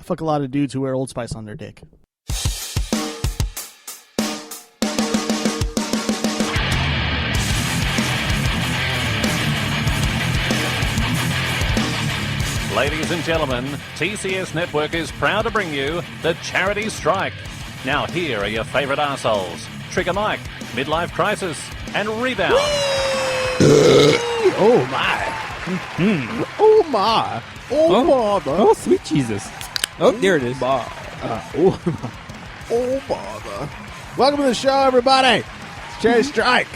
fuck a lot of dudes who wear Old Spice on their dick. Ladies and gentlemen, TCS Network is proud to bring you the Charity Strike. Now here are your favorite arseholes: Trigger Mike, Midlife Crisis, and Rebound. Oh my. Oh my. Oh bother. Oh, sweet Jesus. Oh, there it is. Oh bother. Welcome to the show, everybody. It's Cherry Strike.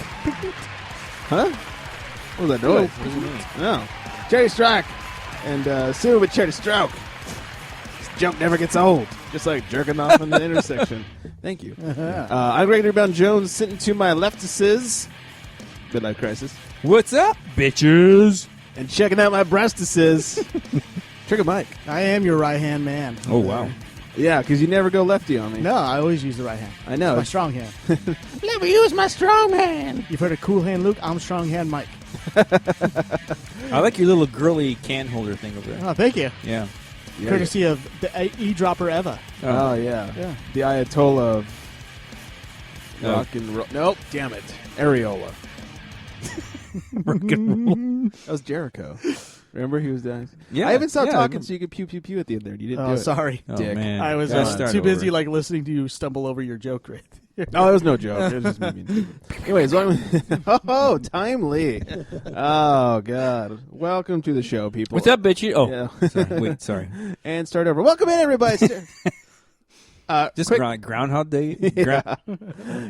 Huh? What was that noise? No. Cherry Strike. And soon with Cherry Stroke. This joke never gets old. Just like jerking off in the intersection. Thank you. I'm Greg Rebound Jones, sitting to my leftises. Midlife Crisis. What's up, bitches? And checking out my breastises. Trigger Mike. I am your right-hand man. Oh, wow. Yeah, because you never go lefty on me. No, I always use the right hand. I know. It's my strong hand. Never use my strong hand. You've heard of Cool Hand Luke? I'm Strong Hand Mike. I like your little girly can holder thing over there. Oh, thank you. Yeah. Courtesy of the E-Dropper Eva. Oh, yeah. Yeah. The Ayatollah of rock and roll. Nope, damn it. Areola. Rock and roll. That was Jericho. Remember he was dying? Yeah. I haven't stopped Yeah, talking so you could pew pew pew at the end there. You didn't do Oh, it. sorry. Oh, Dick. man. I was Gotta start too busy over. listening to you stumble over your joke right there. No, it was no joke. It was just me being stupid. Anyways, oh, timely. Oh, God. Welcome to the show, people. What's up, bitchy? Oh, Yeah. sorry. Wait, sorry. And start over. Welcome in, everybody. Just quick- Groundhog Day?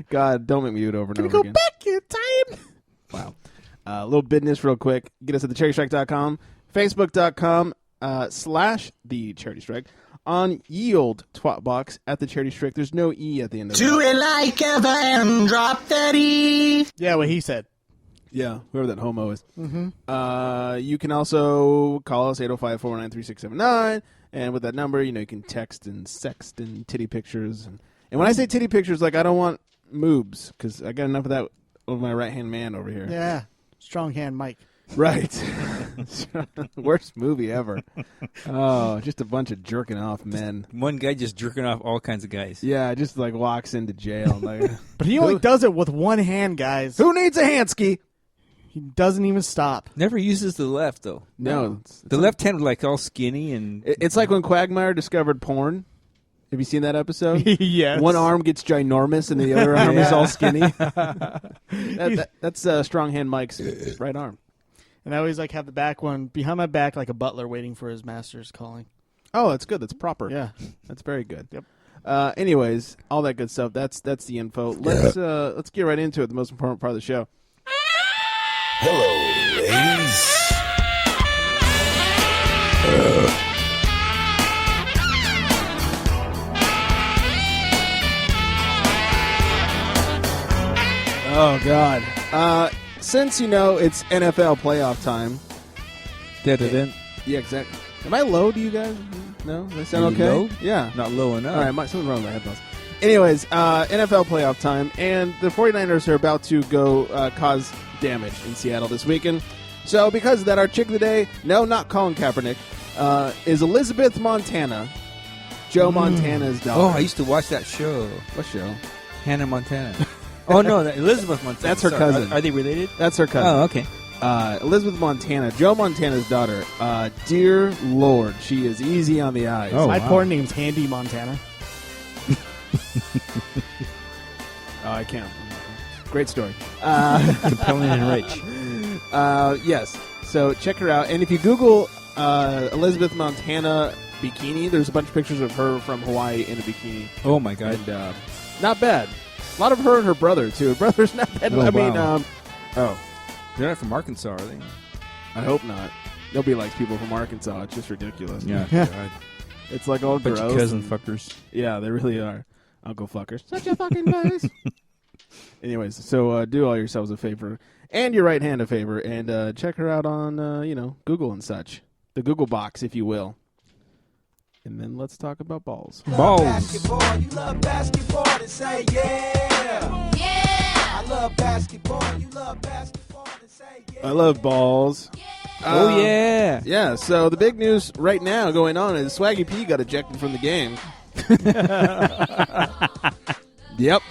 God, don't make me do it over and Can we over go again. back in time? Wow. A little business real quick. Get us at theCharityStrike.com, Facebook.com /The Charity Strike. On ye old twat box at the Charity Strike. There's no E at the end of Do it. it like ever and drop that E. Yeah, what he said. Yeah, whoever that homo is. Mm-hmm. You can also call us 805-419-3679. And with that number, you can text and sext and titty pictures. And when I say titty pictures, like, I don't want moobs, because I got enough of that with my right-hand man over here. Yeah. Strong Hand Mike. Right. Worst movie ever. Oh, just a bunch of jerking off men. One guy just jerking off all kinds of guys. Yeah, just like walks into jail. Like, But he only does it with one hand, guys. who needs a handski? He doesn't even stop. Never uses the left, though. No. The left hand was like all skinny and... It's like when Quagmire discovered porn. Have you seen that episode? Yes. One arm gets ginormous and the other arm is all skinny. That's Strong Hand Mike's right arm. And I always have the back one behind my back like a butler waiting for his master's calling. Oh, that's good. That's proper. Yeah. That's very good. Yep. Anyways, all that good stuff. That's the info. Let's get right into it. The most important part of the show. Hello, ladies. Oh God. Since it's NFL playoff time. Da-da-da. Yeah, exactly. Am I low to you guys? No? Does that sound Are you okay? low? Yeah. Not low enough. All right, something wrong with my headphones. Anyways, NFL playoff time, and the 49ers are about to go cause damage in Seattle this weekend. So because of that, our chick of the day, no, not Colin Kaepernick, is Elizabeth Montana, Joe Montana's daughter. Oh, I used to watch that show. What show? Hannah Montana. Oh, no, Elizabeth Montana. That's her Sorry. cousin. Are they related? That's her cousin. Oh, okay. Elizabeth Montana, Joe Montana's daughter. Dear Lord, she is easy on the eyes. Oh, My wow. porn name's Handy Montana. I can't. Great story. Compelling and rich. Yes. So check her out. And if you Google Elizabeth Montana bikini, there's a bunch of pictures of her from Hawaii in a bikini. Oh, my God. And not bad. A lot of her and her brother, too. Her brother's not bad. Oh, I mean, wow. They're not from Arkansas, are they? I hope not. They'll be like people from Arkansas. It's just ridiculous. Yeah. Yeah. It's like all Bunch gross. of cousin and- fuckers. Yeah, they really are. Uncle fuckers. Such a fucking buzz. Anyways, so do all yourselves a favor and your right hand a favor and check her out on, Google and such. The Google box, if you will. And then let's talk about balls. Balls. Basketball, you love basketball, then say yeah. Yeah. I love basketball, you love basketball, then say yeah. I love balls. Oh, yeah. Yeah, so the big news right now going on is Swaggy P got ejected from the game. Yep.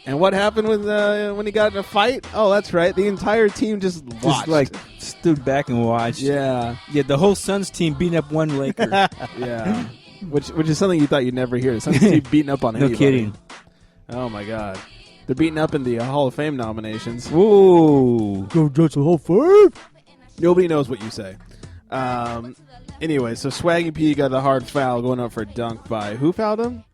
And what happened with when he got in a fight? Oh, that's right. The entire team just watched. Just stood back and watched. Yeah. Yeah, the whole Suns team beating up one Laker. Yeah. Which is something you thought you'd never hear. Some team beating up on No anybody. kidding. Oh, my God. They're beating up in the Hall of Fame nominations. Whoa. Go judge the whole firm. Nobody knows what you say. Anyway, so Swaggy P got a hard foul going up for a dunk by who fouled him?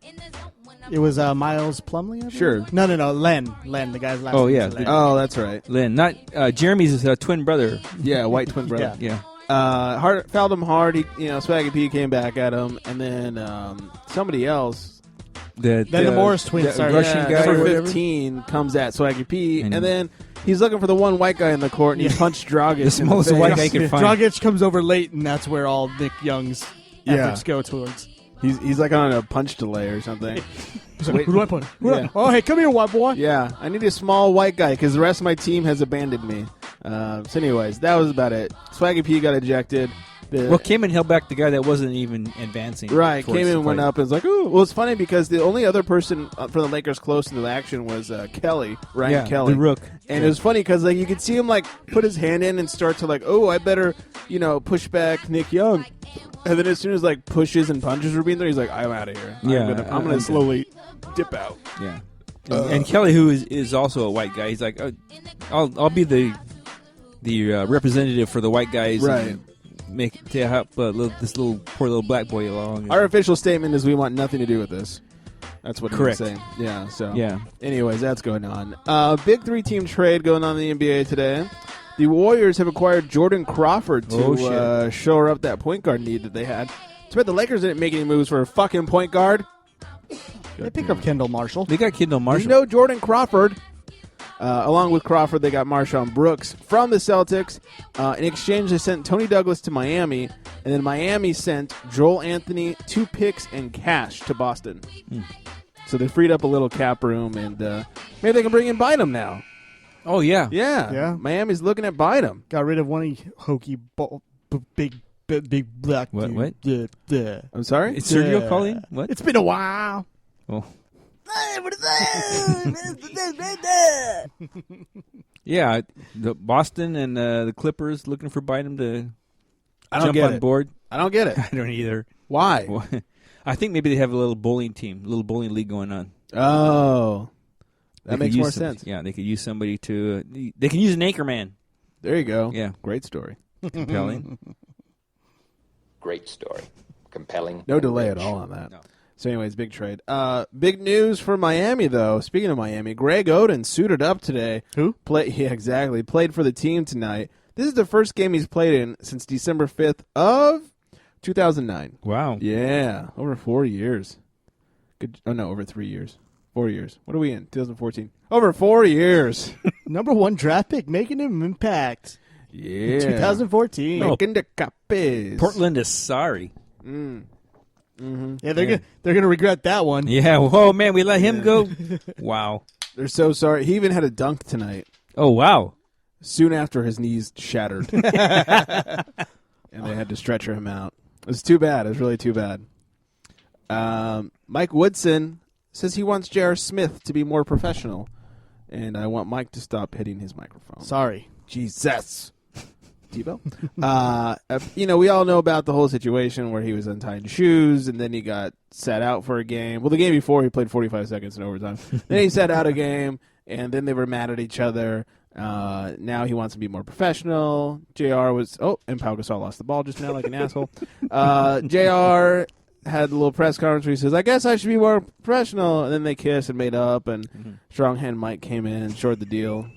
It was Miles Plumlee, I believe? Sure. No, Len, the guy's last Oh, name yeah. is Len. Oh, that's right. Lynn, not Jeremy's twin brother. Yeah, white twin brother. Yeah. Yeah. Fouled him hard. Swaggy P came back at him, and then somebody else, Then the Morris twins the started. Russian guy or number whatever. 15, comes at Swaggy P, And- and then he's looking for the one white guy in the court, and he punched Dragic. The smallest in the white face. guy could find. Dragic comes over late, and that's where all Nick Young's Yeah. efforts go towards. He's like on a punch delay or something. He's like, who do I punch? Yeah. Oh, hey, come here, white boy. Yeah, I need a small white guy because the rest of my team has abandoned me. So anyways, that was about it. Swaggy P got ejected. Well, came and held back the guy that wasn't even advancing. Right, towards came in the and went fight. up and was like, ooh. Well, it's funny because the only other person from the Lakers close to the action was Kelly, Ryan Yeah, Kelly. the Rook. And it was funny because you could see him put his hand in and start to oh, I better push back Nick Young. And then as soon as pushes and punches were being there, he's like, I'm out of here. Yeah, I'm gonna slowly dip out. Yeah. And Kelly, who is also a white guy, he's like, I'll be the representative for the white guys, Right. and to help this poor little black boy along. Our official statement is we want nothing to do with this. That's what Correct. he's saying. Yeah. So. Yeah. Anyways, that's going on. Big 3-team trade going on in the NBA today. The Warriors have acquired Jordan Crawford to shore up that point guard need that they had. It's bet the Lakers didn't make any moves for a fucking point guard. They pick up Kendall Marshall. They got Kendall Marshall. You know Jordan Crawford. Along with Crawford, they got Marshawn Brooks from the Celtics. In exchange, they sent Tony Douglas to Miami, and then Miami sent Joel Anthony, 2 picks, and cash to Boston. So they freed up a little cap room, and maybe they can bring in Bynum now. Oh, yeah. Yeah. Miami's looking at Bynum. Got rid of one hokey big black What? dude. I'm sorry? Is Sergio calling? What? It's been a while. Oh. Yeah, the Boston and the Clippers looking for Bynum to I don't jump get on it. board. I don't get it. I don't either. Why? Well, I think maybe they have a little bowling team, a little bowling league going on. Oh. They That could makes use more some- sense. Yeah, they could use somebody to. They can use an anchor man. There you go. Yeah. Great story. Compelling. Great story. Compelling. No and delay rich. at all on that. No. So anyways, big trade. Big news for Miami, though. Speaking of Miami, Greg Oden suited up today. Who? Yeah, exactly. Played for the team tonight. This is the first game he's played in since December 5th of 2009. Wow. Yeah, over 4 years. Good. Oh, no, over 3 years. 4 years. What are we in? 2014. Over 4 years. Number 1 draft pick, making an impact. Yeah. 2014. Making the capes. Portland is sorry. Yeah, they're gonna regret that one. Yeah. Whoa, man, we let him go. Wow. They're so sorry. He even had a dunk tonight. Oh, wow. Soon after his knees shattered. And they had to stretcher him out. It was too bad. It was really too bad. Mike Woodson says he wants J.R. Smith to be more professional. And I want Mike to stop hitting his microphone. Sorry. Jesus. Tebow? We all know about the whole situation where he was untying shoes and then he got sat out for a game. Well, the game before he played 45 seconds in overtime. Then he sat out a game and then they were mad at each other. Now he wants to be more professional. JR was, and Pau Gasol lost the ball just now like an asshole. JR had a little press conference where he says, I guess I should be more professional. And then they kissed and made up and Strong Hand Mike came in and shored the deal.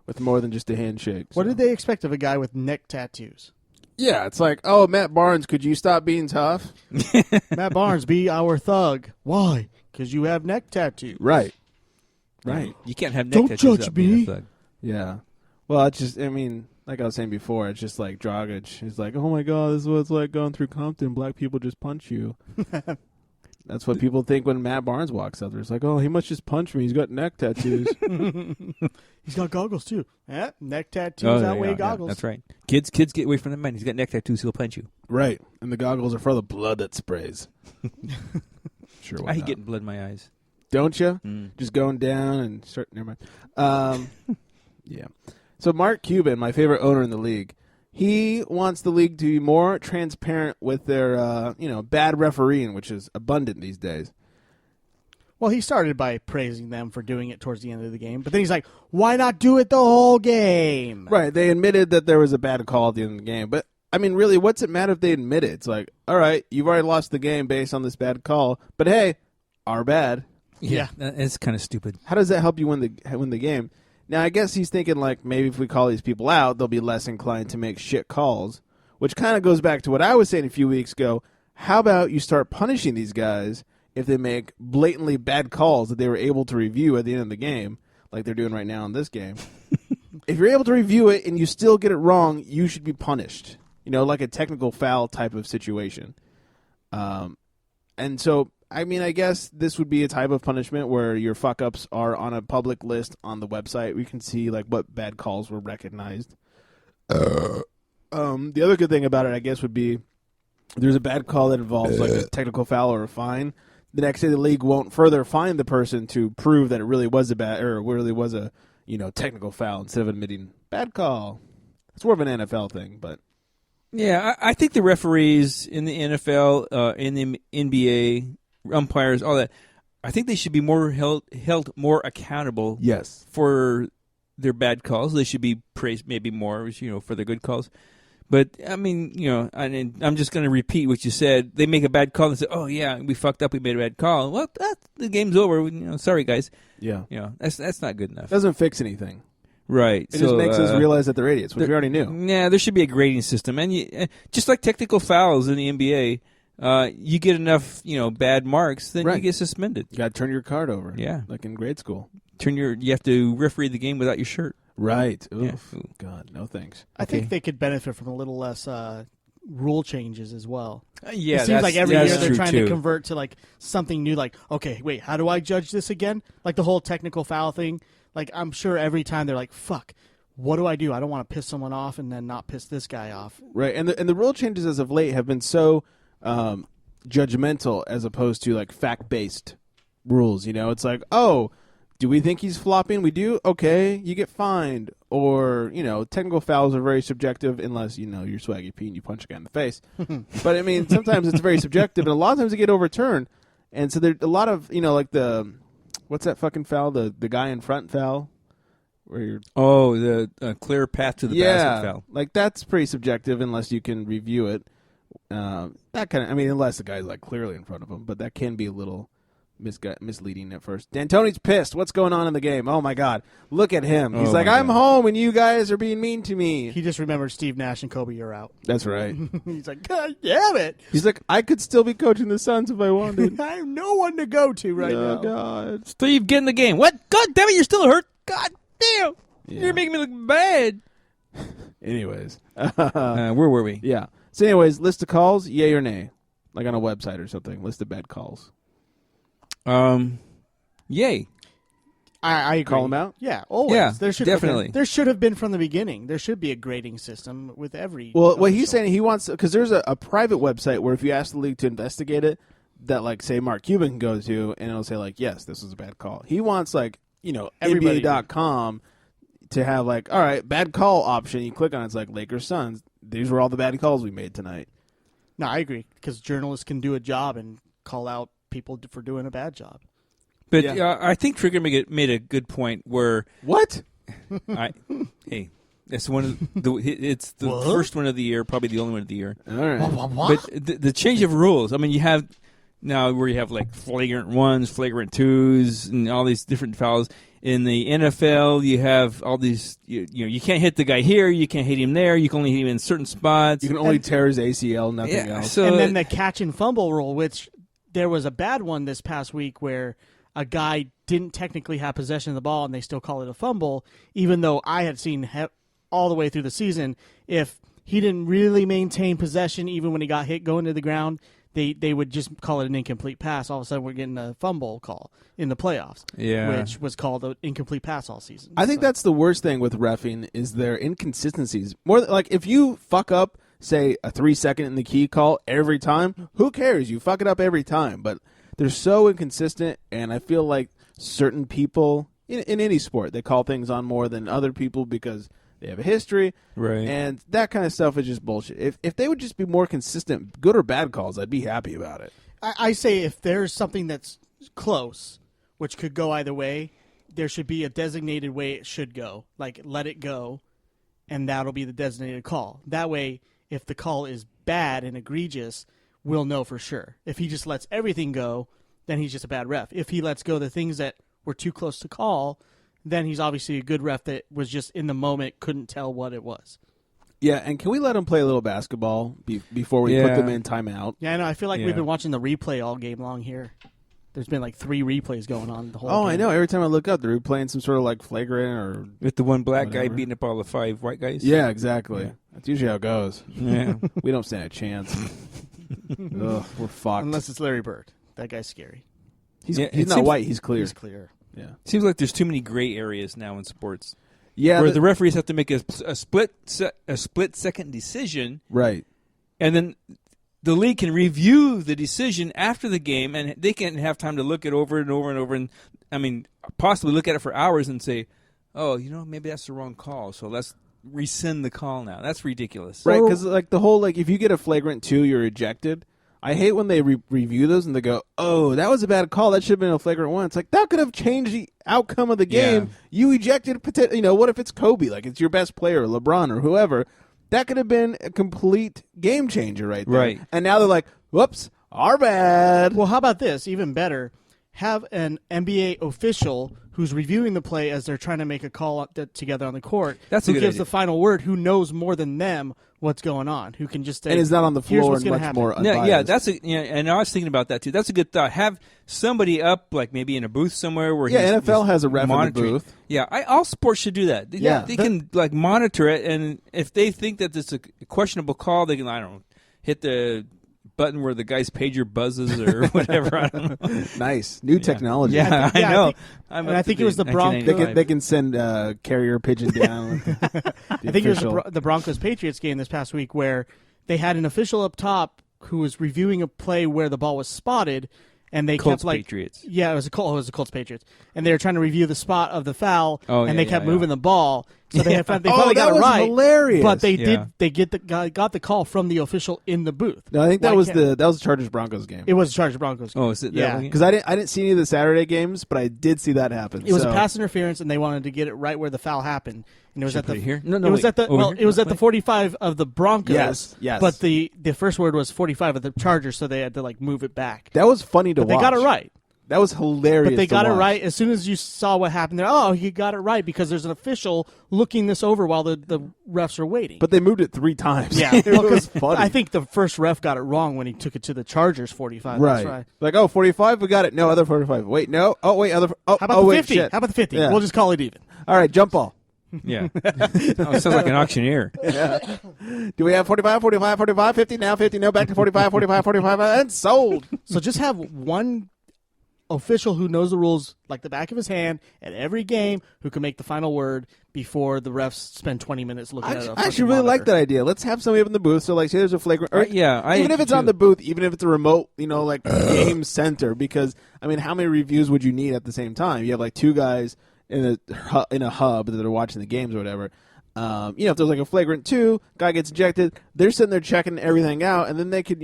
With more than just a handshake. What did they expect of a guy with neck tattoos? Yeah, it's like, oh, Matt Barnes, could you stop being tough? Matt Barnes, be our thug. Why? Because you have neck tattoos. Right. You can't have neck Don't tattoos judge without being a me. Yeah. thug. Well, it's just, like I was saying before, it's just like Dragic. He's like, oh my God, this is what it's like going through Compton. Black people just punch you. That's what people think when Matt Barnes walks out there. It's like, oh, he must just punch me. He's got neck tattoos. He's got goggles too. Yeah, neck tattoos outweigh goggles. That's right. Kids, get away from the man. He's got neck tattoos. He'll punch you. Right. And the goggles are for the blood that sprays. Sure. I hate getting blood in my eyes. Don't you? Mm. Just going down and start. Never mind. Yeah. So Mark Cuban, my favorite owner in the league, he wants the league to be more transparent with their, bad refereeing, which is abundant these days. Well, he started by praising them for doing it towards the end of the game, but then he's like, "Why not do it the whole game?" Right. They admitted that there was a bad call at the end of the game, but I mean, really, what's it matter if they admit it? It's like, all right, you've already lost the game based on this bad call, but hey, our bad. Yeah. It's kind of stupid. How does that help you win the game? Now, I guess he's thinking, like, maybe if we call these people out, they'll be less inclined to make shit calls, which kind of goes back to what I was saying a few weeks ago. How about you start punishing these guys if they make blatantly bad calls that they were able to review at the end of the game, like they're doing right now in this game? If you're able to review it and you still get it wrong, you should be punished. Like a technical foul type of situation. And so, I mean, I guess this would be a type of punishment where your fuck-ups are on a public list on the website. We can see, like, what bad calls were recognized. The other good thing about it, I guess, would be there's a bad call that involves, like, a technical foul or a fine. The next day, the league won't further fine the person to prove that it really was a technical foul instead of admitting bad call. It's more of an NFL thing, but... Yeah, I think the referees in the NFL, in the NBA, umpires, all that, I think they should be more held more accountable. Yes. For their bad calls. They should be praised maybe more, for their good calls. But I mean, I'm just going to repeat what you said. They make a bad call and say, "Oh yeah, we fucked up. We made a bad call." Well, the game's over. Sorry guys. Yeah. That's not good enough. Doesn't fix anything. Right. It just makes us realize that they're idiots, which we already knew. Yeah, there should be a grading system, and just like technical fouls in the NBA, you get enough, bad marks, then you get suspended. You got to turn your card over. Yeah, like in grade school. You have to referee the game without your shirt. Right. Oof. Yeah. God, no thanks. I think they could benefit from a little less rule changes as well. Yeah, it seems like every year they're trying to convert to like something new. Like, okay, wait, how do I judge this again? Like the whole technical foul thing. Like, I'm sure every time they're like, fuck, what do? I don't want to piss someone off and then not piss this guy off. Right, and the rule changes as of late have been so judgmental as opposed to like fact-based rules. It's like, oh, do we think he's flopping? We do? Okay, you get fined. Or, technical fouls are very subjective unless, you're Swaggy P and you punch a guy in the face. But, I mean, sometimes it's very subjective, and a lot of times they get overturned. And so there's a lot of, like what's that fucking foul? The guy in front foul? Where you're the clear path to the basket foul. Like that's pretty subjective unless you can review it. That kind of, unless the guy's like clearly in front of him, but that can be a little misleading at first. D'Antoni's pissed. What's going on in the game? Oh my God, look at him. He's like, I'm home and you guys are being mean to me. He just remembered Steve Nash and Kobe. You're out. That's right. He's like, God damn it. He's like, I could still be coaching the Suns if I wanted. I have no one to go to right now. Oh God, Steve, get in the game. What? God damn it, you're still hurt. God damn. Yeah. You're making me look bad. Anyways. Where were we? Yeah. So anyways, list of calls, yay or nay? Like on a website or something. List of bad calls. Yay. I agree. Call them out? Yeah, always. Yeah, definitely. There should have been from the beginning. There should be a grading system with every... Well, what he's saying, he wants... Because there's a private website where if you ask the league to investigate it, that, like, say, Mark Cuban can go to, and it'll say, like, yes, this was a bad call. He wants, like, NBA.com to have, like, all right, bad call option. You click on it, it's like Lakers Suns. These were all the bad calls we made tonight. No, I agree, because journalists can do a job and call out people for doing a bad job. But I think Trigger made a good point where... What? Hey, that's it's the first one of the year, probably the only one of the year. All right. But the change of rules, you have now where you have like flagrant ones, flagrant twos, and all these different fouls. In the NFL, you have all these, you can't hit the guy here, you can't hit him there, you can only hit him in certain spots. You can only tear his ACL, nothing else. And then the catch and fumble rule, which there was a bad one this past week where a guy didn't technically have possession of the ball and they still call it a fumble, even though I had seen all the way through the season, if he didn't really maintain possession even when he got hit going to the ground, they would just call it an incomplete pass. All of a sudden, we're getting a fumble call in the playoffs, which was called an incomplete pass all season. I think that's the worst thing with reffing is their inconsistencies. More like if you fuck up, say, a 3-second in the key call every time, who cares? You fuck it up every time. But they're so inconsistent, and I feel like certain people in any sport, they call things on more than other people because they have a history. Right. And that kind of stuff is just bullshit. If they would just be more consistent, good or bad calls, I'd be happy about it. I say if there's something that's close, which could go either way, there should be a designated way it should go. Like, let it go, and that'll be the designated call. That way, if the call is bad and egregious, we'll know for sure. If he just lets everything go, then he's just a bad ref. If he lets go the things that were too close to call, then he's obviously a good ref that was just in the moment, couldn't tell what it was. Yeah, and can we let them play a little basketball before we put them in timeout? Yeah, I know. I feel like we've been watching the replay all game long here. There's been like 3 replays going on the whole game. I know. Every time I look up, they're replaying some sort of like flagrant or with the one black whatever. guy beating up all the 5 white guys. Yeah, exactly. Yeah. That's usually how it goes. Yeah, we don't stand a chance. Ugh, we're fucked. Unless it's Larry Bird. That guy's scary. He's not white. He's clear. He's clear. Yeah. Seems like there's too many gray areas now in sports. Yeah, where the referees have to make a split second decision, right? And then the league can review the decision after the game, and they can have time to look it over and over and over, and I mean, possibly look at it for hours and say, "Oh, maybe that's the wrong call, so let's rescind the call now." That's ridiculous, right? Because like the whole if you get a flagrant 2, you're ejected. I hate when they review those and they go, "Oh, that was a bad call. That should have been a flagrant 1." It's like that could have changed the outcome of the game. Yeah. You ejected, what if it's Kobe? Like it's your best player, LeBron or whoever. That could have been a complete game changer right there. Right. And now they're like, "Whoops, our bad." Well, how about this? Even better, have an NBA official who's reviewing the play as they're trying to make a call together on the court. That's a good gives idea. The final word. Who knows more than them what's going on? Who can just say, and is not on the floor and much happen. more unbiased. Yeah, that's and I was thinking about that too. That's a good thought. Have somebody up, like maybe in a booth somewhere where NFL has a ref in the booth. Yeah, all sports should do that. They can like monitor it, and if they think that it's a questionable call, they can hit the button where the guy's pager buzzes or whatever. I don't know. Nice new technology. Yeah, I know. I think it was the Broncos. They can send carrier pigeon down. I think it was the Broncos Patriots game this past week where they had an official up top who was reviewing a play where the ball was spotted. And they Colts kept like, Patriots. Yeah, it was the Colts Patriots, and they were trying to review the spot of the foul, and they kept moving the ball, so they finally got it right. Hilarious. But they got the call from the official in the booth. No, I think that was the Chargers Broncos game. It was the Chargers Broncos game. Oh, is it? Yeah, because I didn't see any of the Saturday games, but I did see that happen. It was a pass interference, and they wanted to get it right where the foul happened. And it was at the here. It was at the 45 of the Broncos. Yes. But the first word was 45 of the Chargers, so they had to like move it back. That was funny to watch. They got it right. That was hilarious. But they got to it watch. right as soon as you saw what happened there. Oh, he got it right because there's an official looking this over while the refs are waiting. But they moved it 3 times. Yeah, it was funny. I think the first ref got it wrong when he took it to the Chargers 45. Right. That's right. Like, 45, we got it. No, other 45. Wait, no. Oh, wait, other. Oh, how about the wait, 50? Shit. How about the 50? Yeah. We'll just call it even. All right, jump ball. Yeah. It sounds like an auctioneer. Yeah. Do we have 45, 45, 45, 50? Now 50. No, back to 45, 45, 45, and sold. So just have one official who knows the rules like the back of his hand at every game who can make the final word before the refs spend 20 minutes looking at it. I actually really like that idea. Let's have somebody up in the booth. So, like, say there's a flagrant. Even if it's on the booth, even if it's a remote, like game center, because, I mean, how many reviews would you need at the same time? You have, like, 2 guys in a hub that are watching the games or whatever. If there's, like, a flagrant 2, guy gets ejected, they're sitting there checking everything out, and then they could,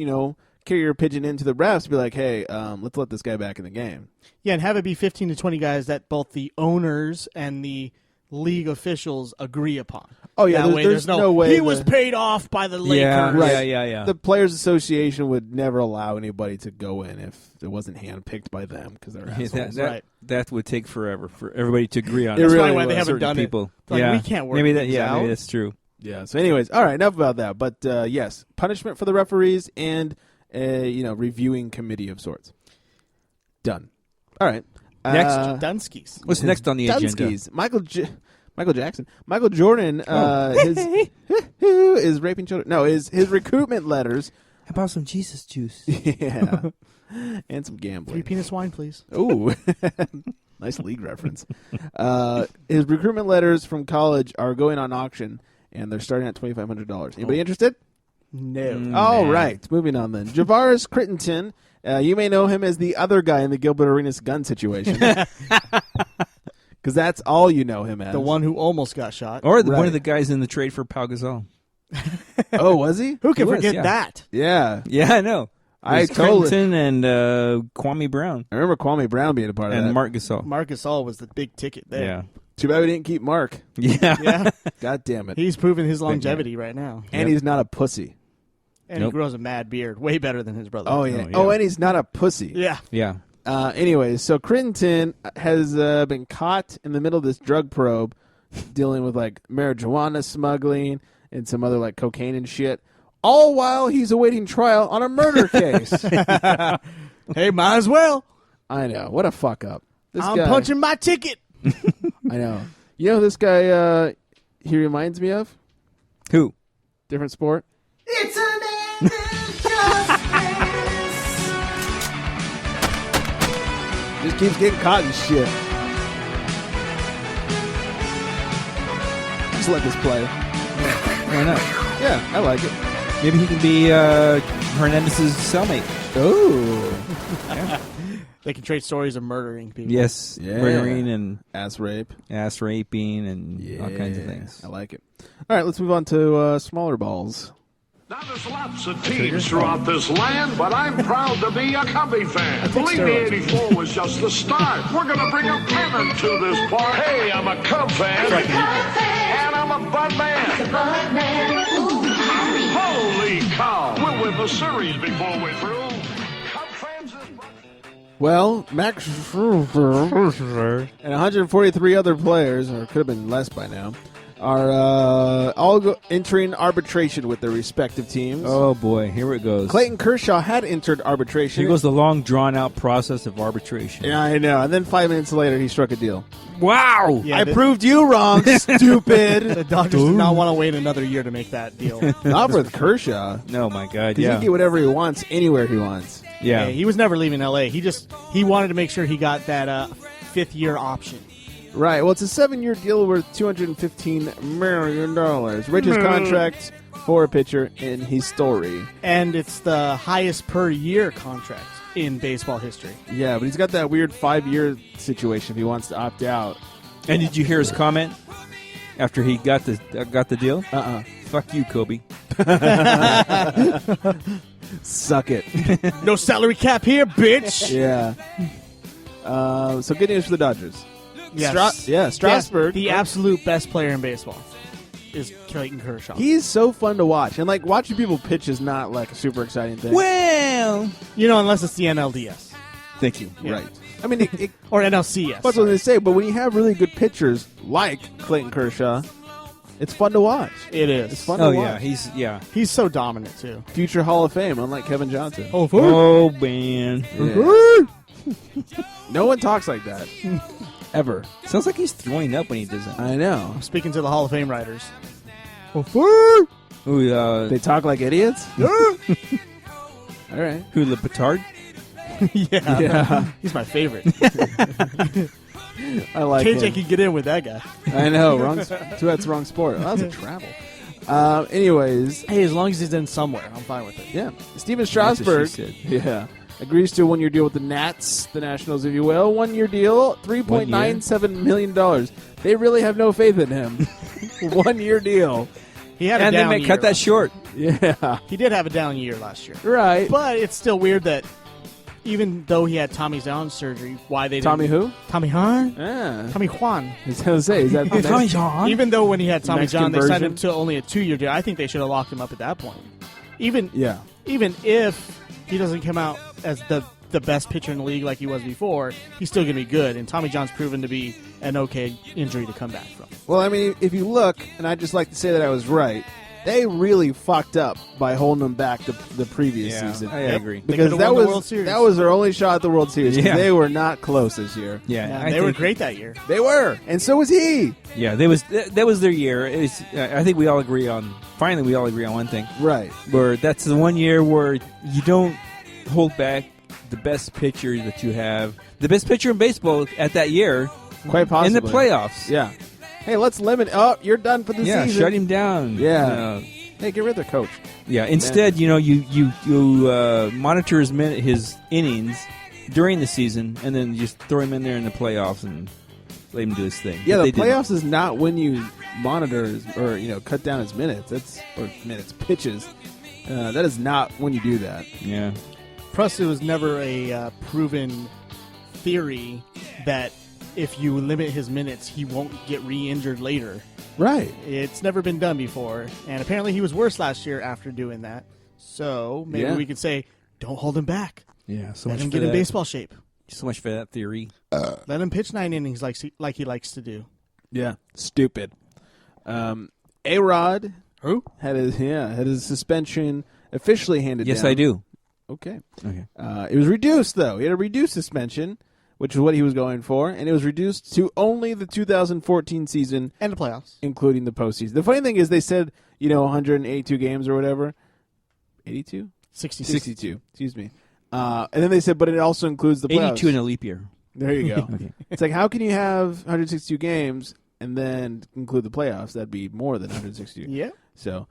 carry your pigeon into the refs and be like, hey, let's let this guy back in the game. Yeah, and have it be 15 to 20 guys that both the owners and the league officials agree upon. Oh, yeah, there's no way. He was paid off by the Lakers. Yeah, right. Yeah. The Players Association would never allow anybody to go in if it wasn't handpicked by them because they're assholes. That would take forever for everybody to agree on. That's really probably why they haven't certain done people. it. Like, we can't work maybe out. Maybe that's true. Yeah. So, anyways, all right. Enough about that. But yes, punishment for the referees and reviewing committee of sorts. Done. All right. Next, Dunskies. What's next on the agenda? Dunskies. Michael Jackson. Michael Jordan. Is raping children. No, his recruitment letters about some Jesus juice? Yeah. And some 3 gambling. penis wine, please. Ooh. Nice league reference. His recruitment letters from college are going on auction, and they're starting at $2,500. Anybody interested? No. All right. Moving on then. Javaris Crittenton. You may know him as the other guy in the Gilbert Arenas gun situation. Because that's all you know him as. The one who almost got shot. Or Right. one of the guys in the trade for Pau Gasol. Oh, was he? Who can He was, forget yeah. that? Yeah. Yeah, I know. I It was totally. Clinton and Kwame Brown I remember Kwame Brown being a part of and that. Mark Gasol. Marcus All was the big ticket there. Yeah. Too bad we didn't keep Mark. Yeah. Yeah. God damn it. He's proven his longevity right now. And he's not a pussy. And Nope. he grows a mad beard. Way better than his brother. Oh, yeah. yeah. Oh, and he's not a pussy. Yeah. Yeah. Anyways, so Crittenton has been caught in the middle of this drug probe dealing with, like, marijuana smuggling and some other, like, cocaine and shit, all while he's awaiting trial on a murder case. Hey, might as well. I know. What a fuck up. This I'm guy, punching my ticket. I know. You know who this guy, he reminds me of? Who? Different sport? It's an end of justice. Just keeps getting caught in shit. Just let this play. Why not? Yeah, I like it. Maybe he can be Hernandez's cellmate. Ooh. They can trade stories of murdering people. Yes. Yeah. Murdering and Ass rape. ass raping and all kinds of things. I like it. All right, let's move on to smaller balls. Now, there's lots of teams throughout this land, but I'm proud to be a Cubby fan. Believe me, steroids. 84 was just the start. We're going to bring a pennant to this park. Hey, I'm a Cub fan. And I'm a Bud man. Holy cow. We'll win the series before we're through. Cub fans is... Well, Max Scherzer and 143 other players, or could have been less by now, are all entering arbitration with their respective teams. Oh, boy. Here it goes. Clayton Kershaw had entered arbitration. Here goes the long, drawn-out process of arbitration. Yeah, I know. And then 5 minutes later, he struck a deal. Wow! Yeah, I the- proved you wrong, stupid. The Dodgers did not want to wait another year to make that deal. Not with Kershaw. Oh, my God. Because he Yeah. can get whatever he wants, anywhere he wants. Yeah. He was never leaving L.A. He wanted to make sure he got that fifth-year option. Right. Well, it's a 7-year deal worth $215 million. Richest contract for a pitcher in his story. And it's the highest per-year contract in baseball history. Yeah, but he's got that weird 5-year situation if he wants to opt out. And did you hear his comment after he got the deal? Fuck you, Kobe. Suck it. No salary cap here, bitch! Yeah. So good news for the Dodgers. Yes. Strasburg. The absolute best player in baseball is Clayton Kershaw. He's so fun to watch. And, like, watching people pitch is not, like, a super exciting thing. Well, unless it's the NLDS. Thank you. Yeah. Right. I mean, Or NLCS. that's what I was going to say, but when you have really good pitchers like Clayton Kershaw, it's fun to watch. It is. It's fun oh to yeah, watch. He's so dominant, too. Future Hall of Fame, unlike Kevin Johnson. Oh man, Yeah. No one talks like that. Ever. sounds like he's throwing up when he does it. I know. Speaking to the Hall of Fame writers. Ooh, They talk like idiots? All right. who the petard? Yeah. He's my favorite. I like KJ him. can get in with that guy. I know. That's wrong sport. That was a travel. Anyways, Hey, as long as he's in somewhere, I'm fine with it. yeah. Steven That's what Strasburg she yeah, agrees to a 1-year deal with the Nats, the Nationals, if you will. 1-year deal, $3.97 million. They really have no faith in him. 1-year deal. He had a And they down may year cut that last- short. Yeah. He did have a down year last year. Right. But it's still weird that even though he had Tommy John surgery, why they didn't... Tommy who? Tommy John? Yeah. Tommy Juan. I was going to say, is that the next? Even though when he had Tommy Mexican John, they signed version? him to only a 2-year deal, I think they should have locked him up at that point. Even Yeah. if he doesn't come out as the best pitcher in the league like he was before, he's still going to be good. And Tommy John's proven to be an okay injury to come back from. Well, I mean, if you look, and I'd just like to say that I was right, they really fucked up by holding them back the previous season. I agree. Because could've won the World Series. that was their only shot at the World Series. 'Cause Yeah. They were not close this year. Yeah, They were great that year. They were, and so was he. Yeah, that was their year. I think we all agree on. Finally, we all agree on one thing. Right. Where that's the one year where you don't hold back the best pitcher that you have, the best pitcher in baseball at that year, Quite possibly. in the playoffs. Yeah. Hey, let's limit. Oh, you're done for the Yeah, season. shut him down. Yeah. Hey, get rid of the coach. Yeah. Instead, you monitor his innings during the season, and then just throw him in there in the playoffs and let him do his thing. Yeah, But the they didn't. playoffs is not when you monitor or cut down his minutes. Pitches. That is not when you do that. Yeah. Plus, it was never a proven theory that if you limit his minutes, he won't get re-injured later. Right. It's never been done before, and apparently he was worse last year after doing that. So maybe we could say, don't hold him back. Yeah. So Let much him for get in that. baseball shape. So much for that theory. Let him pitch 9 innings like he likes to do. Yeah. Stupid. A-Rod Who? had his suspension officially handed down. Yes, I do. Okay. Okay. It was reduced, though. He had a reduced suspension, which is what he was going for, and it was reduced to only the 2014 season, And the playoffs. including the postseason. The funny thing is they said, 182 games or whatever. 82? 62. Excuse me. And then they said, but it also includes the playoffs. 82 in a leap year. There you go. Okay. It's like, how can you have 162 games and then include the playoffs? That'd be more than 162. Yeah. So,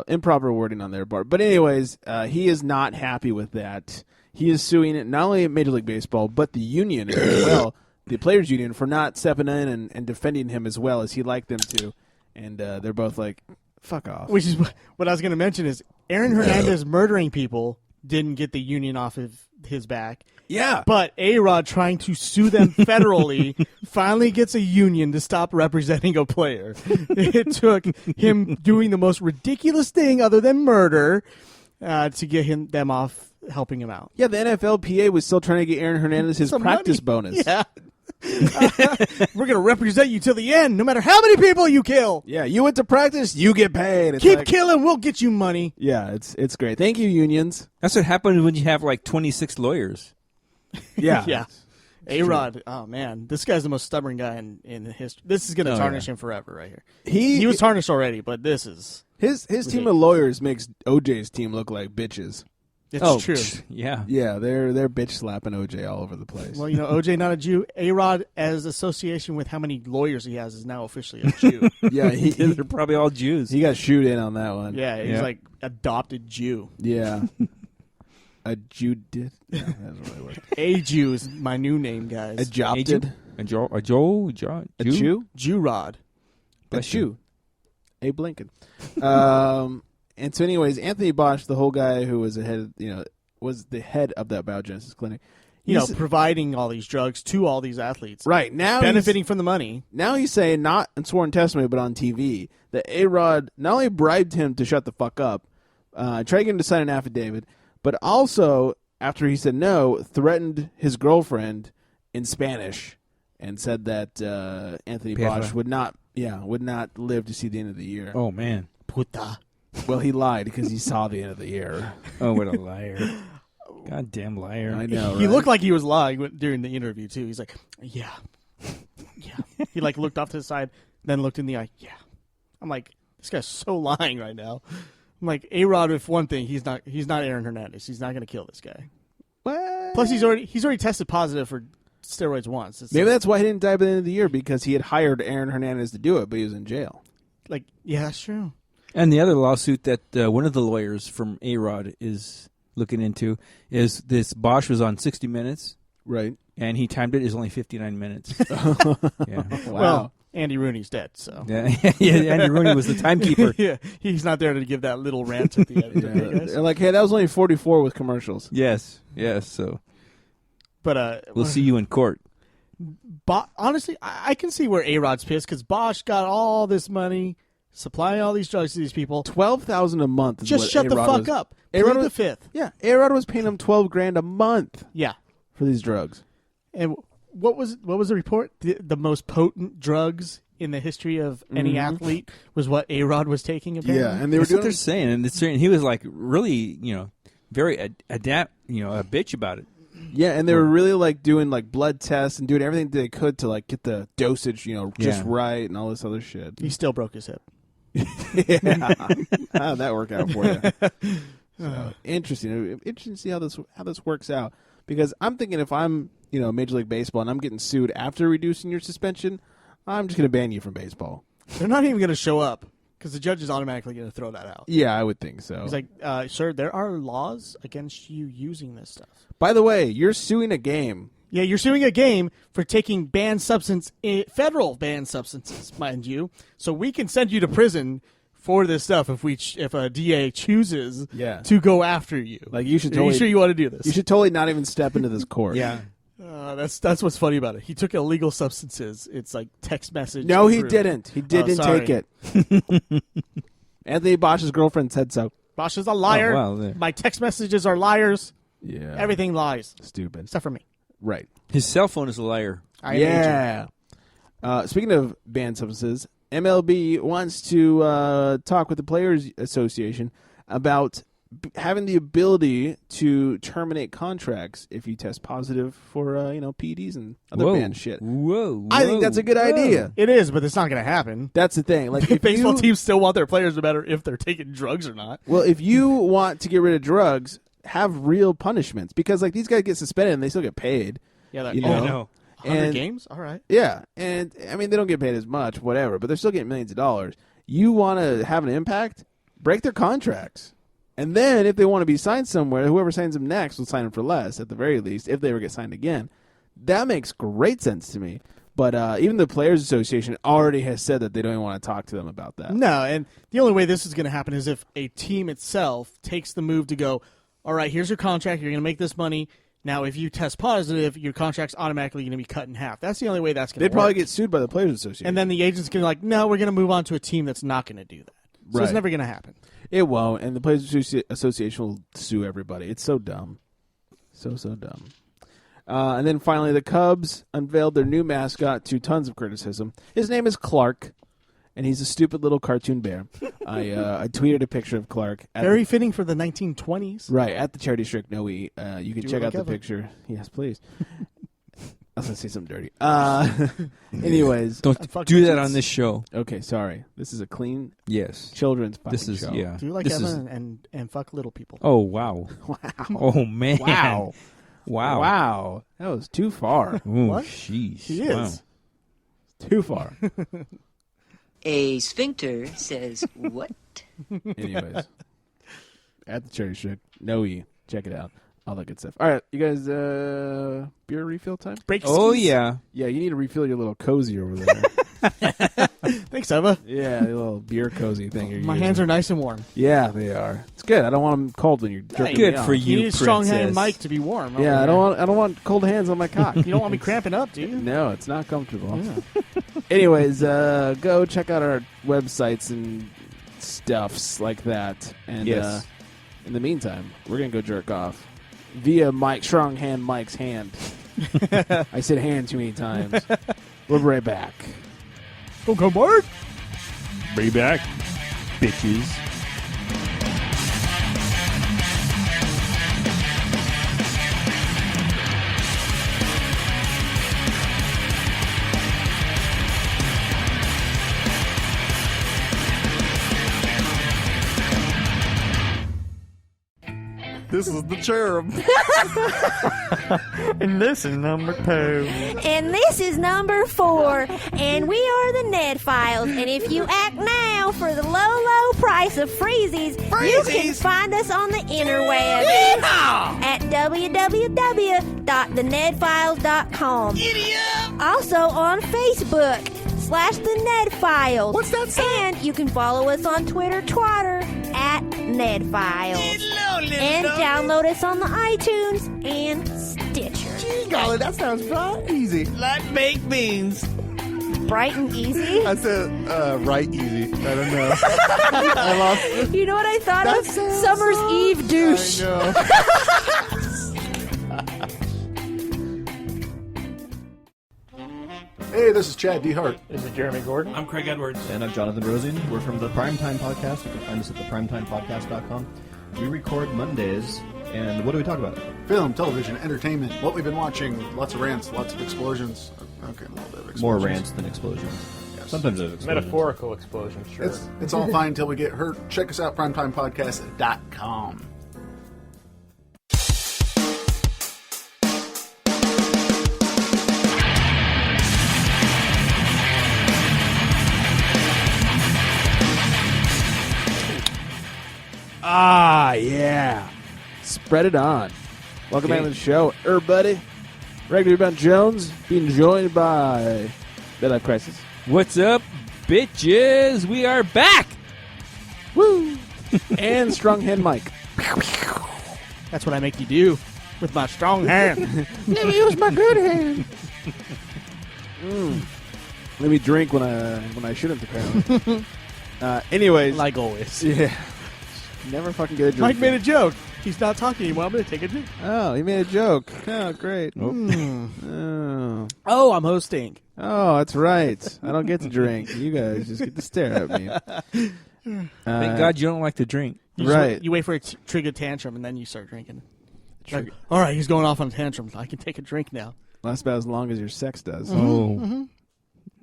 improper wording on their part. But anyways, he is not happy with that. He is suing not only Major League Baseball, but the union as well, the Players Union, for not stepping in and defending him as well as he'd like them to. And they're both like, fuck off. Which is what I was going to mention is Aaron Hernandez murdering people didn't get the union off of his back. Yeah. But A-Rod trying to sue them federally finally gets a union to stop representing a player. It took him doing the most ridiculous thing other than murder to get them off helping him out. Yeah, the NFLPA was still trying to get Aaron Hernandez his Some practice money. bonus. Yeah. We're going to represent you till the end, no matter how many people you kill. Yeah, you went to practice, you get paid. It's Keep like- killing, we'll get you money. Yeah, it's great. Thank you, unions. That's what happens when you have like 26 lawyers. Yeah. Yeah. A-Rod, oh man, this guy's the most stubborn guy in history. This is going to tarnish him forever right here. He was tarnished already, but this is... His team of lawyers makes OJ's team look like bitches. It's true. Yeah. Yeah, they're bitch slapping OJ all over the place. Well, OJ not a Jew. A-Rod, as association with how many lawyers he has, is now officially a Jew. yeah, They're probably all Jews. he got shoot in on that one. Yeah, he's like adopted Jew. Yeah. A Jew did. No, that doesn't really work. A Jew is my new name, guys. Adopted. A Joe? Jew? A Jew? Jew-Rod. A Jew. Abe Lincoln. And so, anyways, Anthony Bosch, the whole guy who was was the head of that biogenesis clinic. Providing all these drugs to all these athletes. Right now, Benefiting from the money. Now he's saying, not in sworn testimony, but on TV, that A-Rod not only bribed him to shut the fuck up, tried to get him to sign an affidavit, but also, after he said no, threatened his girlfriend in Spanish and said that Anthony Bosch would not live to see the end of the year. Oh, man. Puta. Well, he lied because he saw the end of the year. Oh, what a liar. Goddamn liar. I know, He right? looked like he was lying during the interview, too. He's like, yeah. He looked off to the side, then looked in the eye. Yeah. I'm like, this guy's so lying right now. I'm like, A-Rod, if one thing, he's not Aaron Hernandez. He's not going to kill this guy. What? Plus, he's already tested positive for steroids once. Maybe that's why he didn't die by the end of the year, because he had hired Aaron Hernandez to do it, but he was in jail. Yeah, that's true. And the other lawsuit that one of the lawyers from A-Rod is looking into is this Bosch was on 60 Minutes. Right. And he timed it as only 59 minutes. Yeah. Wow. Well, Andy Rooney's dead, so. Yeah, Andy Rooney was the timekeeper. Yeah, he's not there to give that little rant at the end. Okay, guys? They're like, hey, that was only 44 with commercials. Yes, so But we'll see you in court. Honestly, I can see where A-Rod's pissed because Bosch got all this money, supplying all these drugs to these people. $12,000 a month. Is Just what shut the A-Rod fuck was, up. A-Rod Plead the was, fifth. Yeah, A-Rod was paying him $12,000 a month. Yeah. For these drugs. And what was the report? The most potent drugs in the history of any athlete was what A-Rod was taking. Apparently. Yeah, and they were That's what doing they're saying, and he was like really, very a bitch about it. Yeah, and they were really like doing like blood tests and doing everything they could to like get the dosage, just right and all this other shit. He still broke his hip. Yeah, how'd that work out for you? So, interesting to see how this works out, because I'm thinking if I'm Major League Baseball and I'm getting sued after reducing your suspension, I'm just going to ban you from baseball. They're not even going to show up because the judge is automatically going to throw that out. Yeah, I would think so. He's like, sir, there are laws against you using this stuff. By the way, you're suing a game. Yeah, you're suing a game for taking federal banned substances, mind you. So we can send you to prison for this stuff if a DA chooses to go after you. Like you should. Are you sure you want to do this? You should totally not even step into this court. Yeah. That's what's funny about it. He took illegal substances. It's like text message. No, he didn't. He didn't take it. Anthony Bosch's girlfriend said so. Bosch is a liar. Oh, wow. My text messages are liars. Yeah. Everything lies. Stupid. Except for me. Right. His cell phone is a liar. Yeah. Speaking of banned substances, MLB wants to talk with the Players Association about having the ability to terminate contracts if you test positive for PEDs and other banned shit. Whoa! I think that's a good idea. It is, but it's not going to happen. That's the thing. Like, if baseball teams still want their players no matter if they're taking drugs or not. Well, if you want to get rid of drugs, have real punishments, because like these guys get suspended and they still get paid. Yeah, I know. 100 games? All right. Yeah, and I mean they don't get paid as much, whatever, but they're still getting millions of dollars. You want to have an impact? Break their contracts. And then if they want to be signed somewhere, whoever signs them next will sign them for less, at the very least, if they ever get signed again. That makes great sense to me. But even the Players Association already has said that they don't even want to talk to them about that. No, and the only way this is going to happen is if a team itself takes the move to go, all right, here's your contract, you're going to make this money. Now, if you test positive, your contract's automatically going to be cut in half. That's the only way that's going to work. They'd probably get sued by the Players Association. And then the agent's going to be like, no, we're going to move on to a team that's not going to do that. So Right. it's never going to happen. It won't, and the Players Association will sue everybody. It's so dumb. So dumb. And then finally, the Cubs unveiled their new mascot to tons of criticism. His name is Clark, and he's a stupid little cartoon bear. I tweeted a picture of Clark. Very fitting for the 1920s. Right, at the Charity Strict Noe. You can Do check it out the like Evan. picture. Yes, please. I was going to say something dirty. Anyways. Don't do that on this show. Okay, sorry. This is a clean Yes. children's fucking This is show. yeah. Do like this Evan and fuck little people. Oh wow. Wow. Oh man. Wow. Wow. Wow. That was too far. Ooh, What? Sheesh. He Wow. is. Too far. A sphincter says what? Anyways. At the Charity Strict Noe. Check it out. All that good stuff. All right, you guys, beer refill time? Break Oh skis. yeah. Yeah, you need to refill your little cozy over there. Thanks, Eva. Yeah, the little beer cozy thing. You're My using. hands are nice and warm. Yeah, they are. It's good. I don't want them cold when you're jerking Good me off. for You you, need a strong hand princess. mic to be warm. Yeah, I over don't want cold hands on my cock. there. You don't want me cramping up, do you? No, it's not comfortable. Yeah. Anyways, go check out our websites and stuffs like that. And Yes. in the meantime, we're gonna go jerk off via Mike Strong Hand Mike's hand. I said hand too many times. We'll be right back. Okay, Mark. Be back, bitches. This is the cherub. And this is number 2. And this is number 4. And we are the Ned Files. And if you act now for the low price of freezies, you can find us on the interweb at www.thenedfiles.com. Also on Facebook /The Ned Files. What's that say? And you can follow us on Twitter, at Ned Files. And download us on the iTunes and Stitcher. Gee golly, that sounds right easy. Like baked beans. Bright and easy. I said, right easy. I don't know. I lost. You know what I thought That of? sounds Summer's so- Eve douche. I know. Hey, Hey, this is Chad D. Hart. This is Jeremy Gordon. I'm Craig Edwards. And I'm Jonathan Rosen. We're from the Primetime Podcast. You can find us at theprimetimepodcast.com. We record Mondays, and what do we talk about? Film, television, entertainment, what we've been watching, lots of rants, lots of explosions. Okay, a little bit of explosions. More rants than explosions. Yes. Sometimes there's explosions. Metaphorical explosions, sure. It's all fine until we get hurt. Check us out, primetimepodcast.com. Ah, yeah. Spread it on. Welcome back to the show, everybody. Regular Bound Jones, being joined by Midlife Crisis. What's up, bitches? We are back. Woo! And Strong Hand Mike. That's what I make you do with my strong hand. Let me use my good hand. Let me drink when I shouldn't, apparently. Anyways. Like always. Yeah. Never fucking get a drink. Mike made a joke. He's not talking anymore. I'm going to take a drink. Oh, he made a joke. Oh, great. Oh, I'm hosting. Oh, that's right. I don't get to drink. You guys just get to stare at me. Thank God you don't like to drink. You wait for it to trigger tantrum, and then you start drinking. Like, all right, he's going off on a tantrum. I can take a drink now. Lasts about as long as your sex does.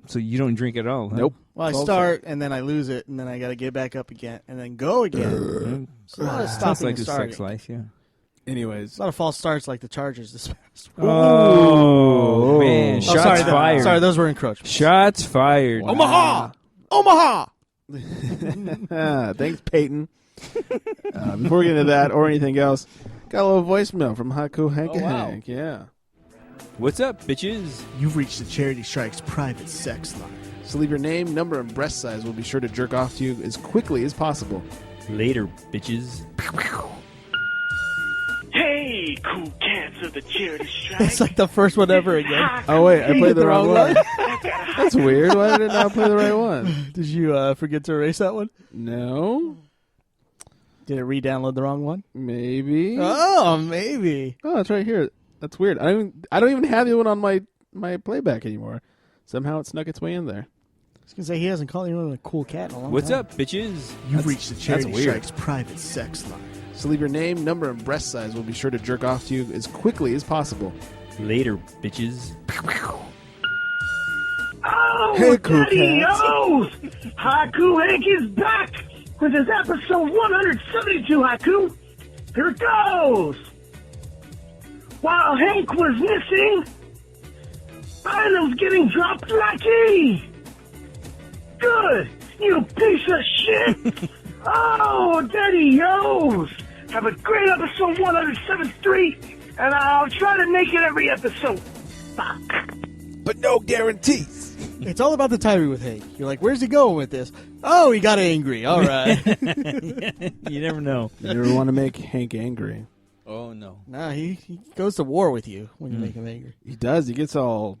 So you don't drink at all? Huh? Nope. Well, I start, and then I lose it, and then I got to get back up again, and then go again. It's a lot of stopping Sounds like and a starting. sex life, yeah. Anyways. A lot of false starts like the Chargers this past week. Oh, man. Shots fired. Sorry, those were encroachments. Shots fired. Wow. Omaha! Thanks, Peyton. Before we get into that or anything else, got a little voicemail from Haku Hank. Hank. Yeah. What's up, bitches? You've reached the Charity Strike's private sex line. So leave your name, number, and breast size. We'll be sure to jerk off to you as quickly as possible. Later, bitches. Hey, cool cats of the Charity Strike. It's like the first one ever again. Oh, wait, I played the wrong one. That's weird. Why did I not play the right one? Did you forget to erase that one? No. Did it re-download the wrong one? Maybe. Oh, maybe. Oh, it's right here. That's weird. I don't even have the one on my playback anymore. Somehow it snuck its way in there. I was going to say, he hasn't called anyone a cool cat in a long What's time. up, bitches? You've reached the Charity weird. Strike's private sex line. So leave your name, number, and breast size. We'll be sure to jerk off to you as quickly as possible. Later, bitches. Oh, Hey, cool Daddy-O's! Haiku Hank is back with his episode 172, Haiku. Here it goes. While Hank was missing, items getting dropped lucky. Good, you piece of shit. Oh, Daddy-O's. Have a great episode 173, and I'll try to make it every episode. Fuck. But no guarantees. It's all about the timing with Hank. You're like, where's he going with this? Oh, he got angry. All right. You never know. You never want to make Hank angry. Oh, no. Nah, he goes to war with you when you make him angry. He does. He gets all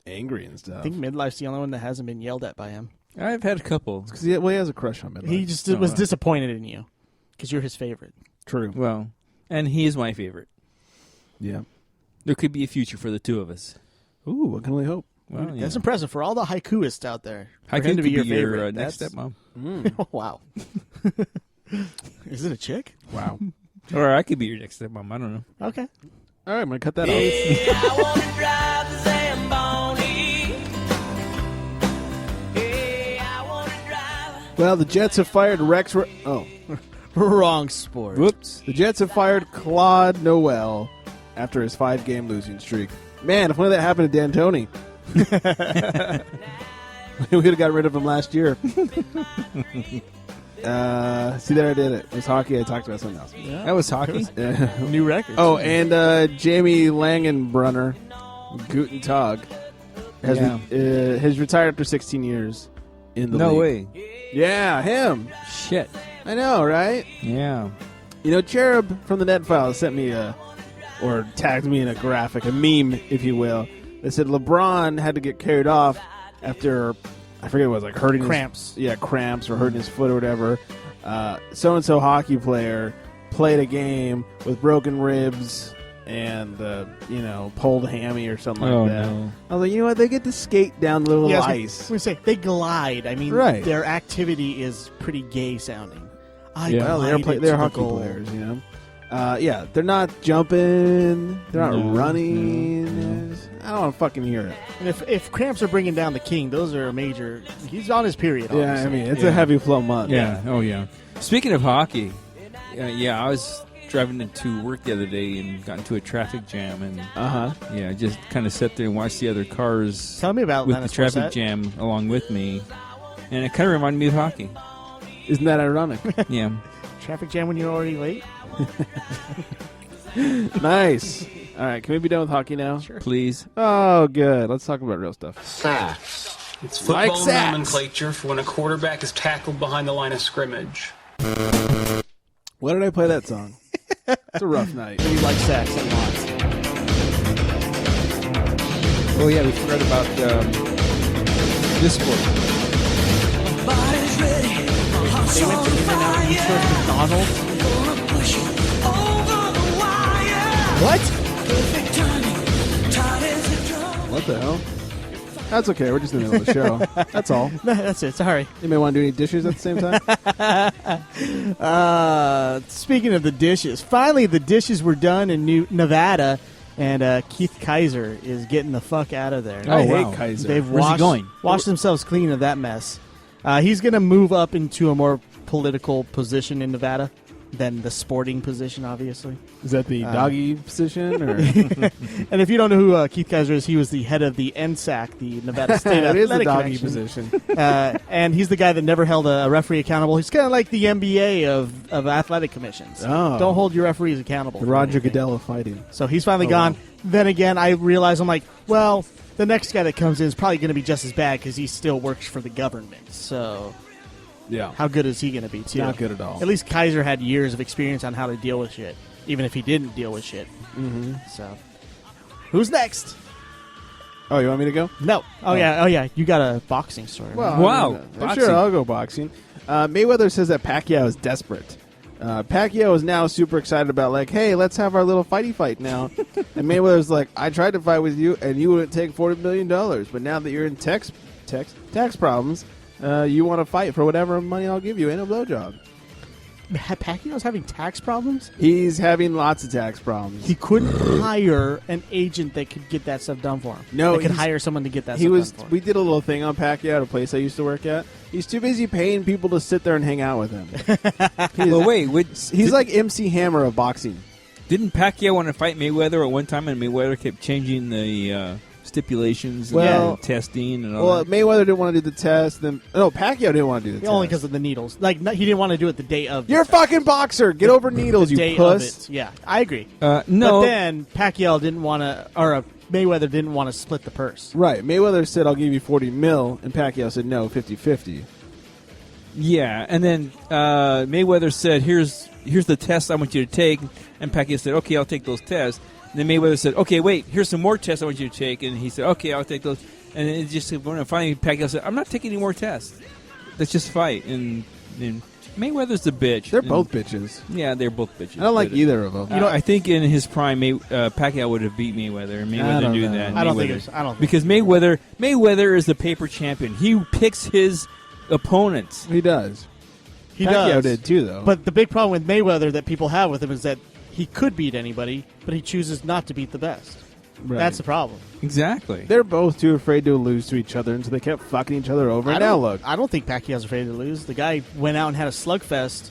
angry and stuff. I think Midlife's the only one that hasn't been yelled at by him. I've had a couple. Because he has a crush on Midlife. He just was disappointed in you because you're his favorite. True. Well, and he is my favorite. Yeah. There could be a future for the two of us. Ooh, what can we hope? Well, yeah. That's impressive for all the haikuists out there. For Haiku him to be could your be favorite. your next stepmom. Oh, wow. Is it a chick? Wow. Or I could be your next stepmom. I don't know. Okay. All right, I'm going to cut that Hey, off. I want to drive the Zamboni. Hey, I want to drive. Well, the Jets have fired Rex. Wrong sport. Whoops. The Jets have fired Claude Noel after his 5-game losing streak. Man, if only that happened to D'Antoni. We would have got rid of him last year. See, there I did it. It was hockey. I talked about something else. Yeah. That was hockey. New record. Oh, and Jamie Langenbrunner, Guten Tag, has retired after 16 years in the No league. way. Yeah, him. Shit. I know, right? Yeah. You know, Cherub from the Net Files sent me or tagged me in a graphic, a meme, if you will. They said LeBron had to get carried off after, I forget what it was, like hurting cramps. Cramps or hurting his foot or whatever. So-and-so hockey player played a game with broken ribs and pulled hammy or something Oh, like that. no. I was like, you know what? They get to skate down the little Yeah, ice. We say they glide. I mean, Right. their activity is pretty gay sounding. Well, they're glided they're to the hockey goal. players, Yeah, they're not jumping. They're not running. I don't want to fucking hear it. And if Cramps are bringing down the King, those are a major. He's on his period. Yeah, obviously. I mean, it's a heavy flow month. Yeah. Oh, yeah. Speaking of hockey, I was driving into work the other day and got into a traffic jam, and just kind of sat there and watched the other cars. Tell me about with Lennox the traffic Forsett. jam along with me, and it kind of reminded me of hockey. Isn't that ironic? Yeah. Traffic jam when you're already late. Nice. All right, can we be done with hockey now? Sure. Please. Oh, good. Let's talk about real stuff. Sacks. It's Like football sacks. nomenclature for when a quarterback is tackled behind the line of scrimmage. Why did I play that song? It's a rough night. You like sacks a lot. Oh, yeah, we forgot about this sport. They went to In-N-Out and East Coast McDonald's. What? What the hell? That's okay. We're just in the middle of the show. That's all. That's it. Sorry. You may want to do any dishes at the same time? Speaking of the dishes, finally the dishes were done in Nevada, and Keith Kaiser is getting the fuck out of there. I hate Kaiser. They've Where's he going? washed themselves clean of that mess. He's going to move up into a more political position in Nevada than the sporting position, obviously. Is that the doggy position? Or? And if you don't know who Keith Kaiser is, he was the head of the NSAC, the Nevada State It is the Athletic doggy Connection. position. And he's the guy that never held a referee accountable. He's kind of like the NBA of athletic commissions. Oh. Don't hold your referees accountable. The for Roger anything. Goodell of fighting. So he's finally Oh, gone. wow. Then again, I realize I'm like, well, the next guy that comes in is probably going to be just as bad because he still works for the government. So Yeah. how good is he going to be, too? Not good at all. At least Kaiser had years of experience on how to deal with shit, even if he didn't deal with shit. Mm-hmm. So who's next? Oh, you want me to go? No. Oh, yeah. You got a boxing story. Well, right? Wow. I'm Boxing. sure I'll go boxing. Mayweather says that Pacquiao is desperate. Pacquiao is now super excited about, like, hey, let's have our little fighty fight now. And Mayweather's like, I tried to fight with you, and you wouldn't take $40 million. But now that you're in tax problems, you want to fight for whatever money I'll give you and a blowjob. Pacquiao's having tax problems? He's having lots of tax problems. He couldn't hire an agent that could get that stuff done for him. No, that could he's- hire someone to get that He stuff was. done for him. We did a little thing on Pacquiao at a place I used to work at. He's too busy paying people to sit there and hang out with him. Well, wait. He's like MC Hammer of boxing. Didn't Pacquiao want to fight Mayweather at one time, and Mayweather kept changing the stipulations Well- and testing and all Well, that? Mayweather didn't want to do the test. Then Pacquiao didn't want to do the Only test. because of the needles. Like, he didn't want to do it the day of. the You're a test. fucking boxer. Get over needles, The you day puss. of it. Yeah, I agree. No. But then Pacquiao didn't want to, or Mayweather didn't want to split the purse. Right. Mayweather said, I'll give you $40 million, and Pacquiao said, no, 50-50. Yeah, and then Mayweather said, "Here's the test I want you to take," and Pacquiao said, "Okay, I'll take those tests." And then Mayweather said, "Okay, wait, here's some more tests I want you to take," and he said, "Okay, I'll take those." And then it just finally Pacquiao said, "I'm not taking any more tests. Let's just fight." And Mayweather's the bitch. They're And- both bitches. Yeah, they're both bitches. I don't like But, either of them. You know, I think in his prime, Pacquiao would have beat Mayweather, and I Mayweather don't knew know. that. I don't think Mayweather- it's- I don't think because Mayweather is the paper champion. He picks his opponents. He does. He Pacquiao does. did too, though. But the big problem with Mayweather that people have with him is that he could beat anybody, but he chooses not to beat the best. Right. That's the problem. Exactly. They're both too afraid to lose to each other, and so they kept fucking each other over. And now look. I don't think Pacquiao's afraid to lose. The guy went out and had a slugfest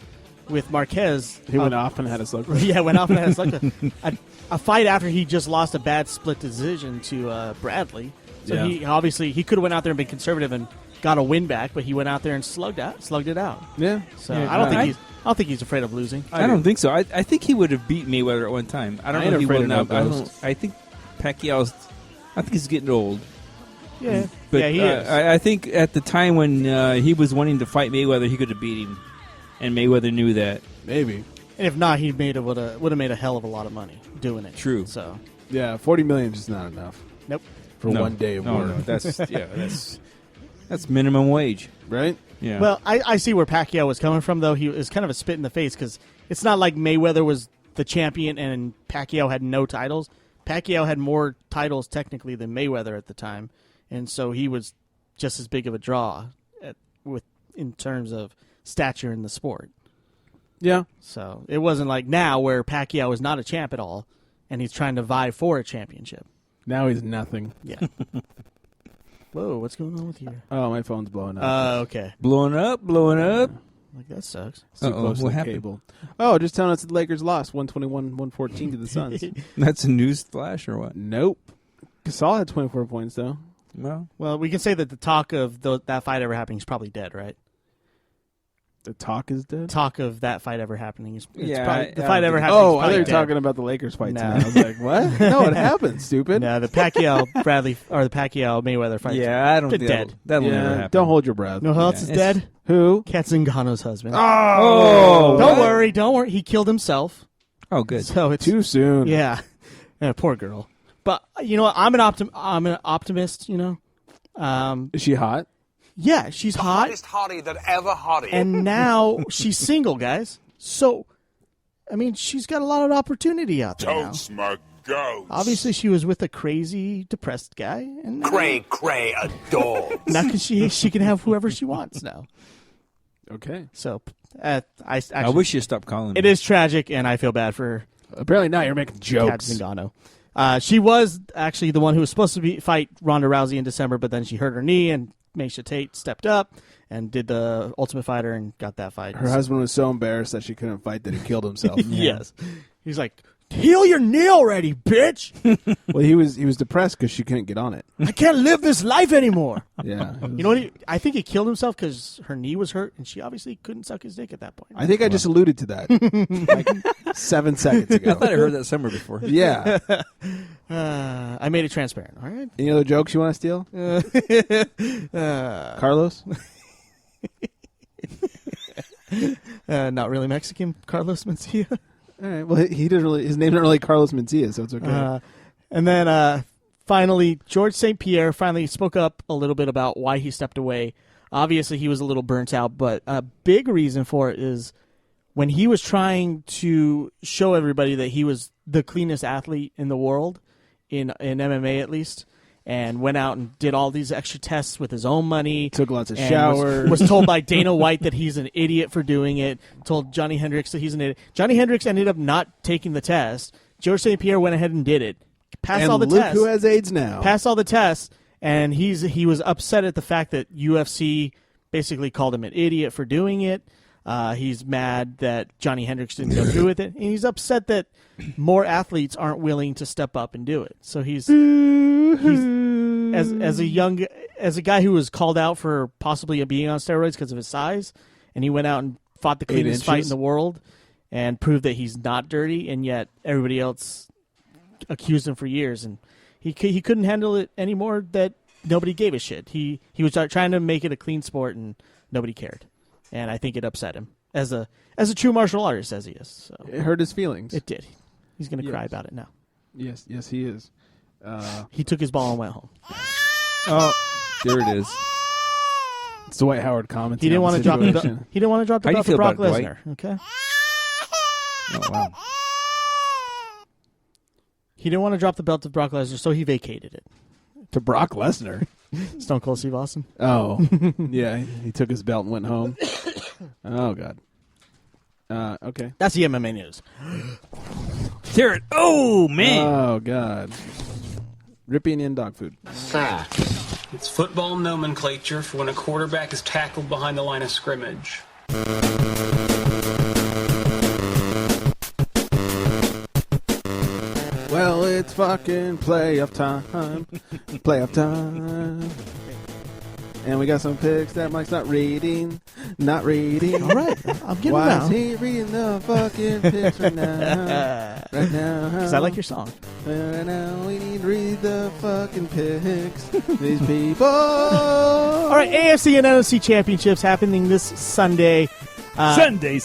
with Marquez. He went off and had a slugfest. Yeah, went off and had a slugfest. a fight after he just lost a bad split decision to Bradley. So Yeah. he obviously he could have went out there and been conservative and got a win back, but he went out there and slugged it out. Yeah. So Yeah, I don't I- think he's afraid of losing. I don't think so. I think he would have beat Mayweather at one time. I don't I know ain't if he afraid will of now. no But ghosts. I think Pacquiao's. I think he's getting old. Yeah, But yeah, he is. I think at the time when he was wanting to fight Mayweather, he could have beat him, and Mayweather knew that. Maybe. And if not, he would have made a hell of a lot of money doing it. True. So Yeah, $40 million is just not enough. Nope. For No. one day of No, work. no, that's minimum wage, right? Yeah. Well, I see where Pacquiao was coming from, though. He was kind of a spit in the face because it's not like Mayweather was the champion and Pacquiao had no titles. Pacquiao had more titles technically than Mayweather at the time, and so he was just as big of a draw in terms of stature in the sport. Yeah. So it wasn't like now where Pacquiao is not a champ at all, and he's trying to vie for a championship. Now he's nothing. Yeah. Whoa, what's going on with you? Oh, my phone's blowing up. Okay. Blowing up. Like, that sucks. It's too close to the cable. Oh, just telling us the Lakers lost 121-114 to the Suns. That's a news flash or what? Nope. Gasol had 24 points, though. Well, we can say that the talk of that fight ever happening is probably dead, right? The talk is dead? Talk of that fight ever happening is Yeah, probably, the fight ever happening. Oh, I thought you were talking about the Lakers fight tonight. I was like, what? No, it happened, stupid. No, the Pacquiao Mayweather fight. Yeah, I don't think dead. That'll never happen. Don't hold your breath. You know who else is dead? Who? Kat Zingano's husband. Oh, don't worry. He killed himself. Oh, good. So it's too soon. Yeah, poor girl. But you know what? I'm an optimist. You know, is she hot? Yeah, she's hot. Hottest hottie that ever hottie. And now she's single, guys. So, I mean, she's got a lot of opportunity out there now. Totes my ghost. Obviously, she was with a crazy, depressed guy, and Cray adore. now she can have whoever she wants now. Okay. So, I wish you stopped calling me. It is tragic, and I feel bad for her. Apparently now you're making jokes. Kat Zingano. She was actually the one who was supposed to fight Ronda Rousey in December, but then she hurt her knee, and Miesha Tate stepped up and did the Ultimate Fighter and got that fight. Her husband was so embarrassed that she couldn't fight that he killed himself. Yes. He's like, heal your knee already, bitch. Well, he was depressed because she couldn't get on it. I can't live this life anymore. Yeah. You know what? I think he killed himself because her knee was hurt and she obviously couldn't suck his dick at that point. I think I just alluded to that like 7 seconds ago. I thought I heard that somewhere before. Yeah. I made it transparent. All right. Any other jokes you want to steal? Carlos? Not really Mexican. Carlos Mencia. All right. Well, he didn't really. His name's not really Carlos Mencia, so it's okay. And then finally, George St. Pierre finally spoke up a little bit about why he stepped away. Obviously, he was a little burnt out, but a big reason for it is when he was trying to show everybody that he was the cleanest athlete in the world, in MMA at least, and went out and did all these extra tests with his own money. Took lots of and showers. Was told by Dana White that he's an idiot for doing it. Told Johnny Hendricks that he's an idiot. Johnny Hendricks ended up not taking the test. George St. Pierre went ahead and did it. Passed and all the look tests. who has AIDS now. Passed all the tests, and he was upset at the fact that UFC basically called him an idiot for doing it. He's mad that Johnny Hendricks didn't go through with it, and he's upset that more athletes aren't willing to step up and do it. So he's as a guy who was called out for possibly being on steroids because of his size, and he went out and fought the cleanest fight in the world and proved that he's not dirty, and yet everybody else accused him for years, and he couldn't handle it anymore. That nobody gave a shit. He was trying to make it a clean sport, and nobody cared. And I think it upset him as a true martial artist as he is. So it hurt his feelings. It did. He's going to cry about it now. Yes, he is. He took his ball and went home. Oh, there it is. It's Dwight Howard commenting. He didn't want to drop the belt. He didn't want to drop the How do you belt to feel Brock about it, Lesnar. Okay. Oh wow. He didn't want to drop the belt to Brock Lesnar, so he vacated it. To Brock Lesnar? Stone Cold Steve Austin. Oh, yeah. He took his belt and went home. Oh, God. Okay. That's the MMA news. Hear it. Oh, man. Oh, God. Ripping in dog food. It's football nomenclature for when a quarterback is tackled behind the line of scrimmage. Well, it's fucking playoff time. Playoff time. And we got some picks that Mike's not reading. Not reading. All right. I'm getting Why now. is he reading the fucking picks right now? Right now. Because I like your song. Right now we need to read the fucking picks. These people. All right. AFC and NFC championships happening this Sunday. Sunday.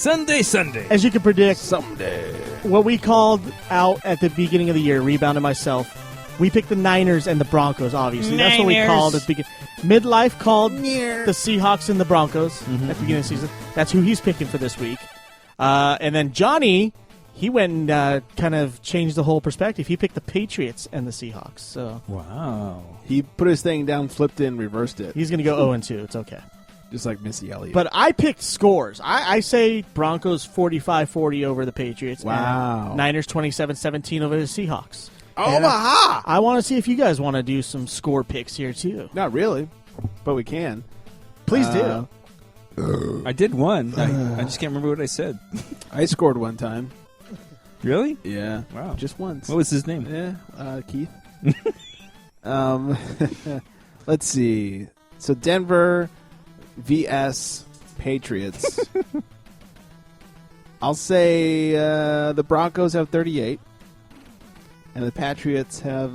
As you can predict, someday. What we called out at the beginning of the year, Rebound and myself, we picked the Niners and the Broncos, obviously. That's what we called at the beginning. Midlife called the Seahawks and the Broncos at the beginning of the season. That's who he's picking for this week. And then Johnny he went and kind of changed the whole perspective. He picked the Patriots and the Seahawks. So wow. He put his thing down, flipped it, and reversed it. He's going to go 0-2. It's okay. Just like Missy Elliott. But I picked scores. I say Broncos 45-40 over the Patriots. Wow. And Niners 27-17 over the Seahawks. Omaha! I want to see if you guys want to do some score picks here, too. Not really, but we can. Please do. I did one. I just can't remember what I said. I scored one time. Really? Yeah. Wow. Just once. What was his name? Yeah, Keith. Let's see. So Denver vs. Patriots. I'll say the Broncos have 38, and the Patriots have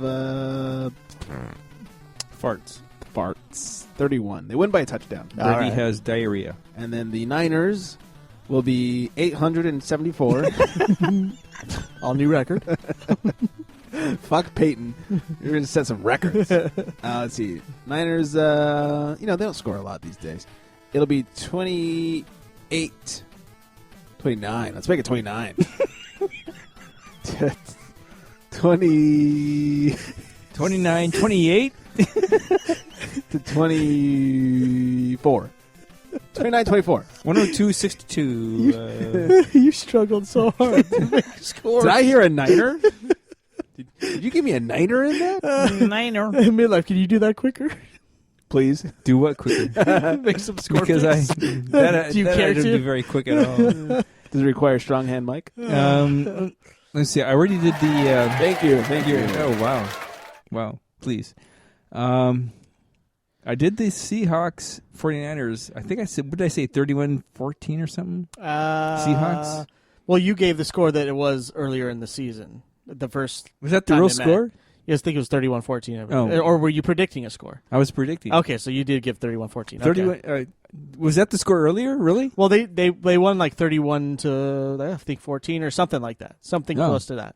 farts. 31. They win by a touchdown. Brady has diarrhea. And then the Niners will be 874. All new record. Fuck Peyton. You're going to set some records. Let's see. Niners, they don't score a lot these days. It'll be 28. 29. Let's make it 29. 29, 28? To 24. 29-24. 102-62. You struggled so hard to make scores. Did I hear a niner? Did you give me a niner in that? Niner. Midlife, can you do that quicker? Please. Do what quicker? Make some score Because picks. do you care I don't to? do very quick at all. Does it require a strong hand mic? Let's see. I already did the... Thank you. Oh, wow. Wow. Please. I did the Seahawks 49ers. I think I said, what did I say, 31-14 or something? Seahawks? Well, you gave the score that it was earlier in the season. The first Was that the time real they met. score? Yes, I think it was 31-14. Oh. Or were you predicting a score? I was predicting. Okay, so you did give 31-14. 31. Okay. Was that the score earlier? Really? Well, they won like 31 to, I think, 14 or something like that. Something close to that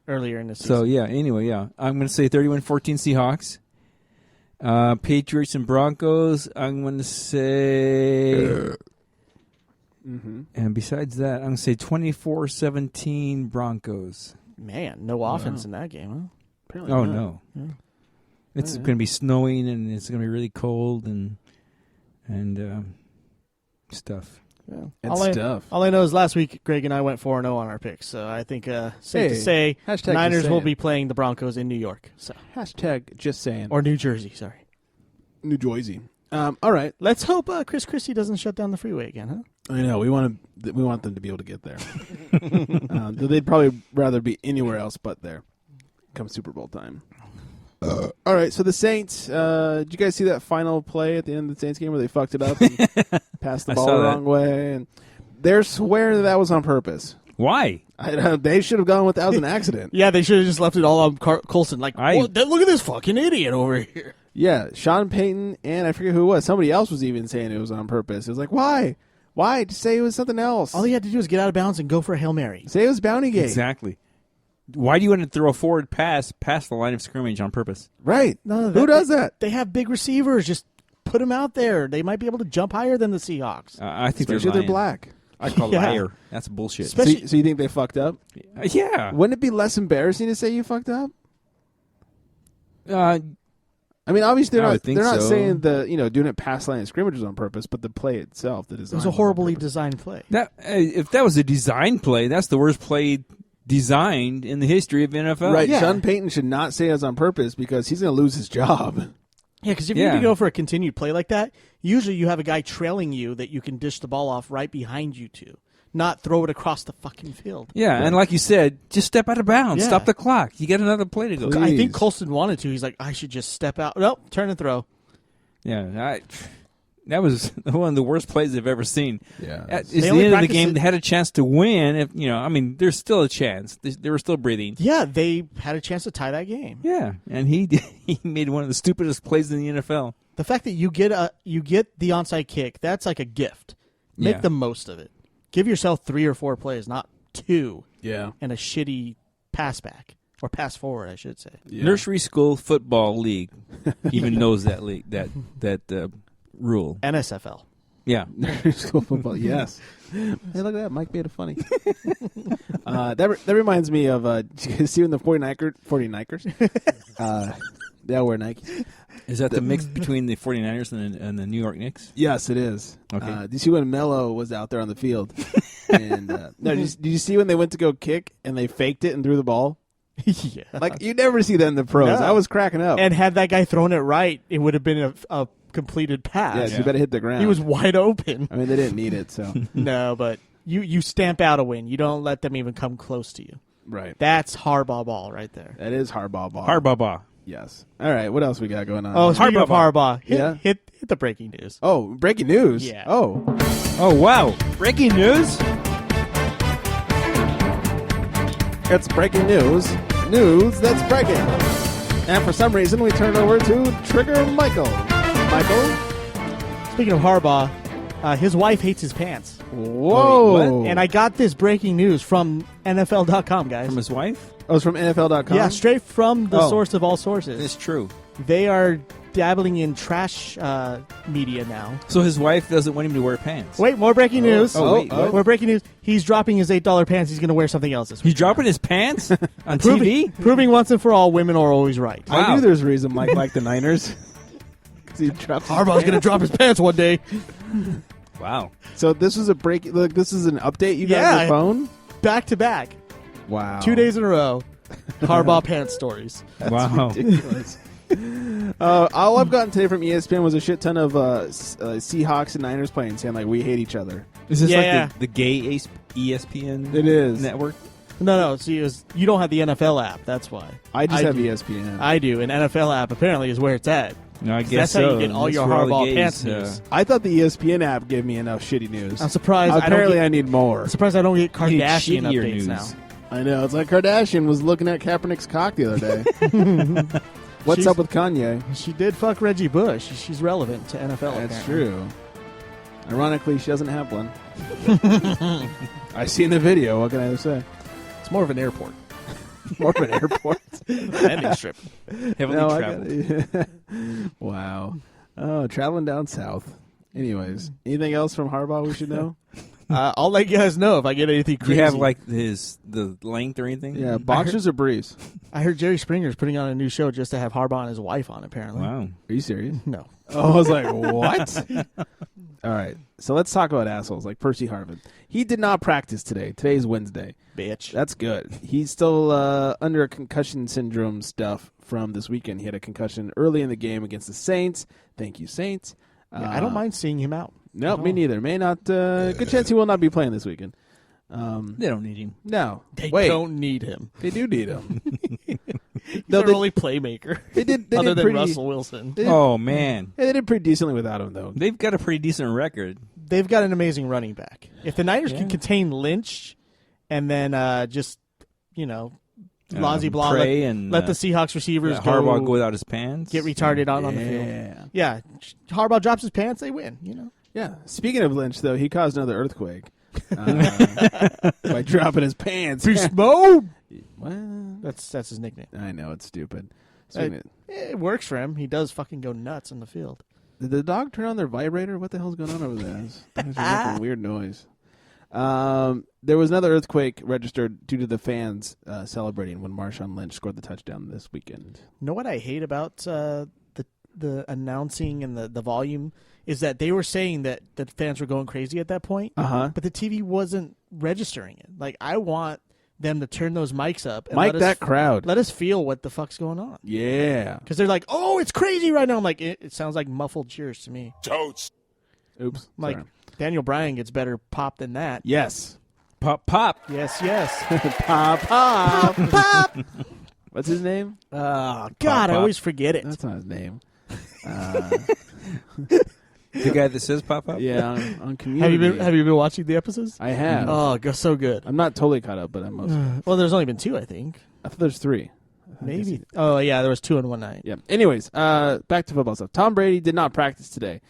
earlier in the season. So, yeah, anyway, yeah. I'm going to say 31-14 Seahawks. Patriots and Broncos, I'm going to say... And besides that, I'm going to say 24-17 Broncos. Man, no offense in that game, huh? Apparently Oh, not. no. Yeah. It's going to be snowing, and it's going to be really cold, and stuff. Yeah. And All I know is last week, Greg and I went 4-0 on our picks, so I think safe to say hashtag Niners just will saying. be playing the Broncos in New York. So Hashtag just saying. Or New Jersey, sorry. New Jersey. All right. Let's hope Chris Christie doesn't shut down the freeway again, huh? I know. We want them to be able to get there. They'd probably rather be anywhere else but there come Super Bowl time. All right, so the Saints, did you guys see that final play at the end of the Saints game where they fucked it up and passed the ball the wrong way? And they're swearing that was on purpose. Why? They should have gone with that was an accident. Yeah, they should have just left it all on Colson. Like, look at this fucking idiot over here. Yeah, Sean Payton and I forget who it was. Somebody else was even saying it was on purpose. It was like, why? Why? Just say it was something else. All he had to do was get out of bounds and go for a Hail Mary. Say it was Bounty Gate. Exactly. Why do you want to throw a forward pass past the line of scrimmage on purpose? Right. No, who does that? They have big receivers. Just put them out there. They might be able to jump higher than the Seahawks. I think Especially they're they're black. I call Yeah. liar. That's bullshit. So you think they fucked up? Yeah. Wouldn't it be less embarrassing to say you fucked up? I mean, obviously I would think they're not so. saying doing it past line of scrimmage was on purpose, but the play itself, the design. It was a horribly designed play. That if that was a design play, that's the worst play designed in the history of NFL. Right. Yeah. Sean Payton should not say it was on purpose because he's going to lose his job. Yeah, because if you need to go for a continued play like that, usually you have a guy trailing you that you can dish the ball off right behind you to, not throw it across the fucking field. Yeah, and like you said, just step out of bounds. Yeah. Stop the clock. You got another play to go. I think Colston wanted to. He's like, I should just step out. Nope, turn and throw. Yeah, that was one of the worst plays I've ever seen. Yeah, At the end of the game, they had a chance to win. There's still a chance. They were still breathing. Yeah, they had a chance to tie that game. Yeah, and he made one of the stupidest plays in the NFL. The fact that you get the onside kick, that's like a gift. Make the most of it. Give yourself 3 or 4 plays, not 2. Yeah, and a shitty pass back or pass forward, I should say. Yeah. Nursery School Football League even knows that league that rule. NSFL. Yeah. School football, yes. Hey, look at that. Mike made it funny. That reminds me of, did you see when the 49ers? They'll wear Nike. Is that the mix between the 49ers and the New York Knicks? Yes, it is. Okay. Did you see when Melo was out there on the field? And no, did you see when they went to go kick and they faked it and threw the ball? Yeah. Like, you never see that in the pros. No. I was cracking up. And had that guy thrown it right, it would have been a completed pass. Yeah, you better hit the ground. He was wide open. I mean, they didn't need it, so. No, but you stamp out a win. You don't let them even come close to you. Right. That's Harbaugh ball right there. That is Harbaugh ball. Harbaugh. Yes. All right, what else we got going on? Oh, speaking of Harbaugh, hit the breaking news. Oh, breaking news? Yeah. Oh, wow. Breaking news? It's breaking news. News that's breaking. And for some reason, we turn over to Trigger Michael. Michael? Speaking of Harbaugh, his wife hates his pants. Whoa. And I got this breaking news from NFL.com, guys. From his wife? Oh, it's from NFL.com? Yeah, straight from the source of all sources. It's true. They are dabbling in trash media now. So his wife doesn't want him to wear pants. Wait, more breaking news. Wait. More breaking news. He's dropping his $8 pants. He's going to wear something else this week. He's dropping his pants on TV? Proving once and for all, women are always right. I knew there's a reason Mike liked the Niners. Harbaugh's going to drop his pants one day. Wow. So this is a break. Look, this is an update you got on your phone? Back to back. Wow. 2 days in a row. Harbaugh pants stories. Wow. Ridiculous. All I've gotten today from ESPN was a shit ton of Seahawks and Niners playing, saying like we hate each other. Is this like the gay ESPN It is. network? No. See, you don't have the NFL app. That's why. I just have do. ESPN. I do. And NFL app apparently is where it's at. No, I guess that's so. how you get all That's your where all the Harbaugh gays, pants news. I thought the ESPN app gave me enough shitty news. I'm surprised. Apparently, I need more. I'm surprised I don't get You need Kardashian shittier updates news. now. I know. It's like Kardashian was looking at Kaepernick's cock the other day. What's up with Kanye? She did fuck Reggie Bush. She's relevant to NFL. That's apparently. true. Ironically, she doesn't have one. I seen the video. What can I say? It's more of an airport. More of an airport. Landing strip. Heavily traveled. Wow. Oh, traveling down south. Anyways, anything else from Harbaugh we should know? I'll let you guys know if I get anything Do crazy. you have like the length or anything? Yeah, boxers or briefs? I heard Jerry Springer's putting on a new show just to have Harbaugh and his wife on, apparently. Wow. Are you serious? No. Oh, I was like, what? All right. So let's talk about assholes like Percy Harvin. He did not practice today. Today's Wednesday. Bitch. That's good. He's still under a concussion syndrome stuff from this weekend. He had a concussion early in the game against the Saints. Thank you, Saints. I don't mind seeing him out. No, me neither. May not. Good chance he will not be playing this weekend. They don't need him. No. They Wait. don't need him. They do need him. He's No, their they- only playmaker. They did. They other did than pretty, Russell Wilson. They did, Oh, man. yeah, they did pretty decently without him, though. They've got a pretty decent record. They've got an amazing running back. If the Niners can contain Lynch and then just, Lazy blah, Pray and let the Seahawks receivers let Harbaugh go without his pants. get retarded on the field. Yeah, Harbaugh drops his pants, they win. Yeah. Speaking of Lynch, though, he caused another earthquake by dropping his pants. Beast mode. Well, That's his nickname. I know it's stupid. It works for him. He does fucking go nuts on the field. Did the dog turn on their vibrator? What the hell's going on over there? It's making a weird noise. There was another earthquake registered due to the fans celebrating when Marshawn Lynch scored the touchdown this weekend. You know what I hate about the announcing and the volume is that they were saying that the fans were going crazy at that point, but the TV wasn't registering it. Like, I want them to turn those mics up and Mic let us that crowd. Let us feel what the fuck's going on. Yeah. Because they're like, oh, it's crazy right now. I'm like, it sounds like muffled cheers to me. Totes. Oops. Like, Sorry. Daniel Bryan gets better pop than that. Yes. Pop, pop. Yes, yes. Pop, pop, pop. What's his name? God, Pop. I always forget it. That's not his name. The guy that says pop up? Yeah, on Community. Have you been watching the episodes? I have. Oh, so good. I'm not totally caught up, but I'm mostly. Well, there's only been 2, I think. I thought there's 3. Maybe. Oh, yeah, there was 2 in one night. Yeah. Anyways, back to football stuff. Tom Brady did not practice today.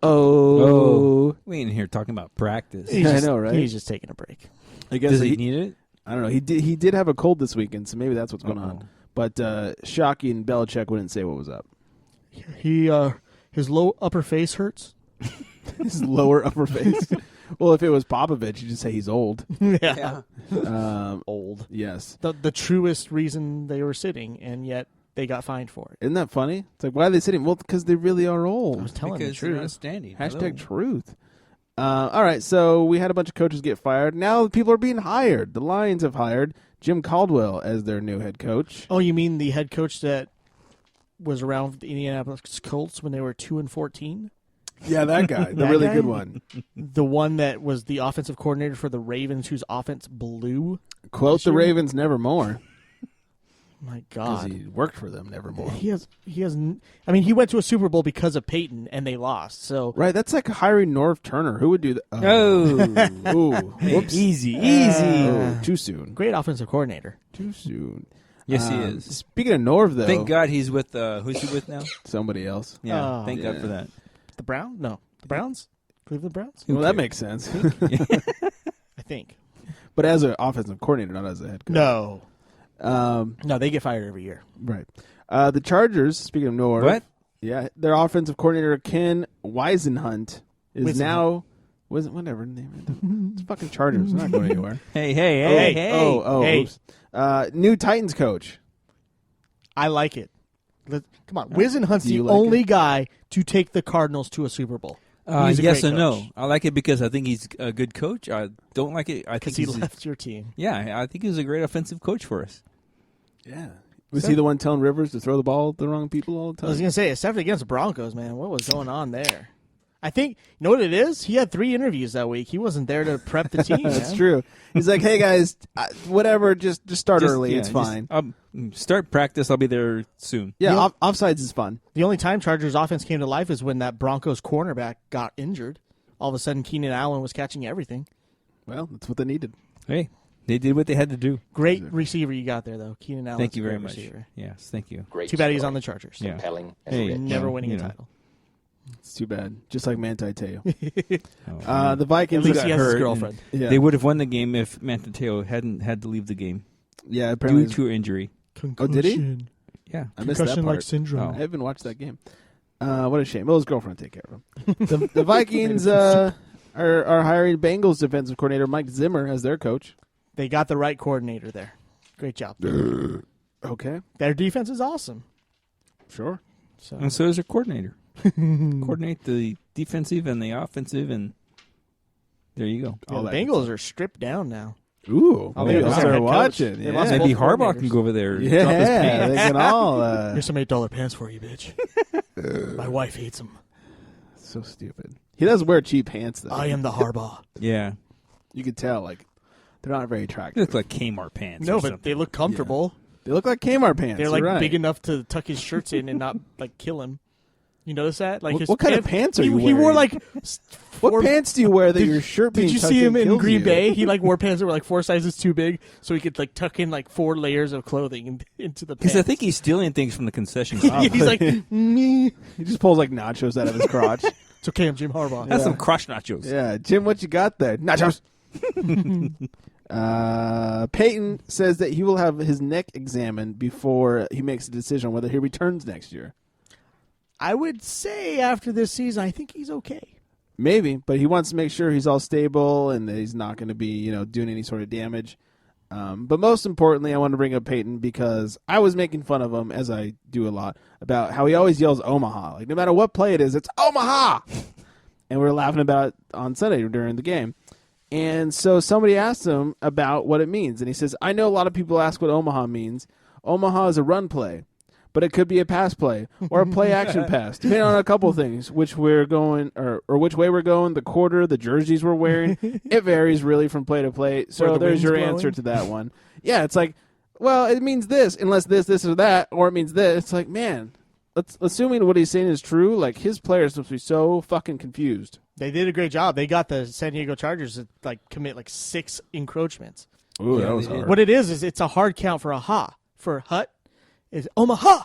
Oh. We ain't here talking about practice. I know, right? He's just taking a break. I guess Does he need it? I don't know. He did have a cold this weekend, so maybe that's what's going on. But Shockey and Belichick wouldn't say what was up. His low upper face hurts. His lower upper face. Well, if it was Popovich, you just say he's old. Yeah. Old. Yes. The truest reason they were sitting, and yet they got fined for it. Isn't that funny? It's like, why are they sitting? Well, because they really are old. I was telling Because the truth. they're outstanding. Hashtag truth. All right, so we had a bunch of coaches get fired. Now people are being hired. The Lions have hired Jim Caldwell as their new head coach. Oh, you mean the head coach that was around with the Indianapolis Colts when they were 2-14? Yeah, that guy. The That really guy? good one. The one that was the offensive coordinator for the Ravens, whose offense blew. Quote this the year? Ravens nevermore. My Because God. he worked for them nevermore. He has. I mean, he went to a Super Bowl because of Peyton, and they lost. So Right, that's like hiring Norv Turner. Who would do that? Oh. Ooh. Whoops. Easy. Oh, too soon. great offensive coordinator. Too soon. Yes, he is. Speaking of Norv, though. Thank God he's with, who's he with now? Somebody else. Yeah, Oh. thank God for that. The Browns? No, the Browns. Cleveland Browns. Well, that makes sense. I think. But as an offensive coordinator, not as a head coach. No. No, they get fired every year. Right. The Chargers, speaking of Norv. What? Yeah, their offensive coordinator, Ken Wisenhunt, is now... Whatever. It's fucking Chargers. It's not going anywhere. Hey. Oops. New Titans coach. I like it. Come on. Wisenhunt's Do the you like only it? guy to take the Cardinals to a Super Bowl. He's a Yes great and no. coach. I like it because I think he's a good coach. I don't like it. I Because think he he's left your team. Yeah, I think he's a great offensive coach for us. Yeah. Was he the one telling Rivers to throw the ball at the wrong people all the time? I was going to say, except against the Broncos, man, what was going on there? I think, you know what it is? He had 3 interviews that week. He wasn't there to prep the team. That's man. true. He's like, hey, guys, whatever, just start early. Yeah, it's fine. Start practice. I'll be there soon. Yeah, offsides is fun. The only time Chargers offense came to life is when that Broncos cornerback got injured. All of a sudden, Keenan Allen was catching everything. Well, that's what they needed. Hey, they did what they had to do. Great receiver you got there, though. Keenan Allen. Thank you very much. Yes, thank you. Great Too bad he's story. on the Chargers. Yeah. Compelling and Hey, rich. Never well, winning you a know. title. It's too bad. Just like Manti Te'o. Oh, The Vikings At least got he has his hurt. girlfriend. Yeah. They would have won the game if Mantateo hadn't had to leave the game Yeah, apparently. due to injury. Oh, did he? Yeah. I missed that part. Concussion-like syndrome. I haven't watched that game. What a shame. Well, his girlfriend will take care of him. The Vikings are hiring Bengals defensive coordinator Mike Zimmer as their coach. They got the right coordinator there. Great job. Okay. Their defense is awesome. Sure. So And so is their coordinator. Coordinate the defensive and the offensive, and there you go. yeah, the Bengals are stripped down now. Ooh. Oh, maybe they I'll lost start their head coach. watching. They Yeah. lost Maybe both Harbaugh coordinators. can go over there and drop his Yeah, pants. they can all... Here's some $8 pants for you, bitch. My wife hates them. So stupid. He does wear cheap pants, though. I am the Harbaugh. Yeah. You could tell, like, they're not very They attractive. look like Kmart pants. No, or but something. they look comfortable. They look like Kmart pants. They're like You're right. big enough to tuck his shirts in and not like kill him. You notice that? Like his What kind of pants are you He wore wearing? like What pants do you wear that your shirt being Did you tucked see him in kills Green you? Bay? He like wore pants that were like 4 sizes too big, so he could like tuck in like 4 layers of clothing into the pants. Because I think he's stealing things from the concession shop. he's like, me. He just pulls like nachos out of his crotch. It's okay, I'm Jim Harbaugh. That's some crotch nachos. Yeah, Jim, what you got there? Nachos. Peyton says that he will have his neck examined before he makes a decision on whether he returns next year. I would say after this season, I think he's okay. Maybe, but he wants to make sure he's all stable and that he's not going to be, doing any sort of damage. But most importantly, I want to bring up Peyton because I was making fun of him, as I do a lot, about how he always yells Omaha. Like, no matter what play it is, it's Omaha! And we were laughing about it on Sunday during the game. And so somebody asked him about what it means. And he says, I know a lot of people ask what Omaha means. Omaha is a run play, but it could be a pass play or a play action pass, depending on a couple of things, which we're going or which way we're going, the quarter, the jerseys we're wearing. It varies really from play to play. So the there's wind's your blowing. answer to that one. Yeah, it's like, well, it means this unless this, or that, or it means this. It's like, man, assuming what he's saying is true, like his players must be so fucking confused. They did a great job. They got the San Diego Chargers to like commit like 6 encroachments. Ooh, Yeah, that was they did. hard. What it is it's a hard count for a ha. For hut is Omaha.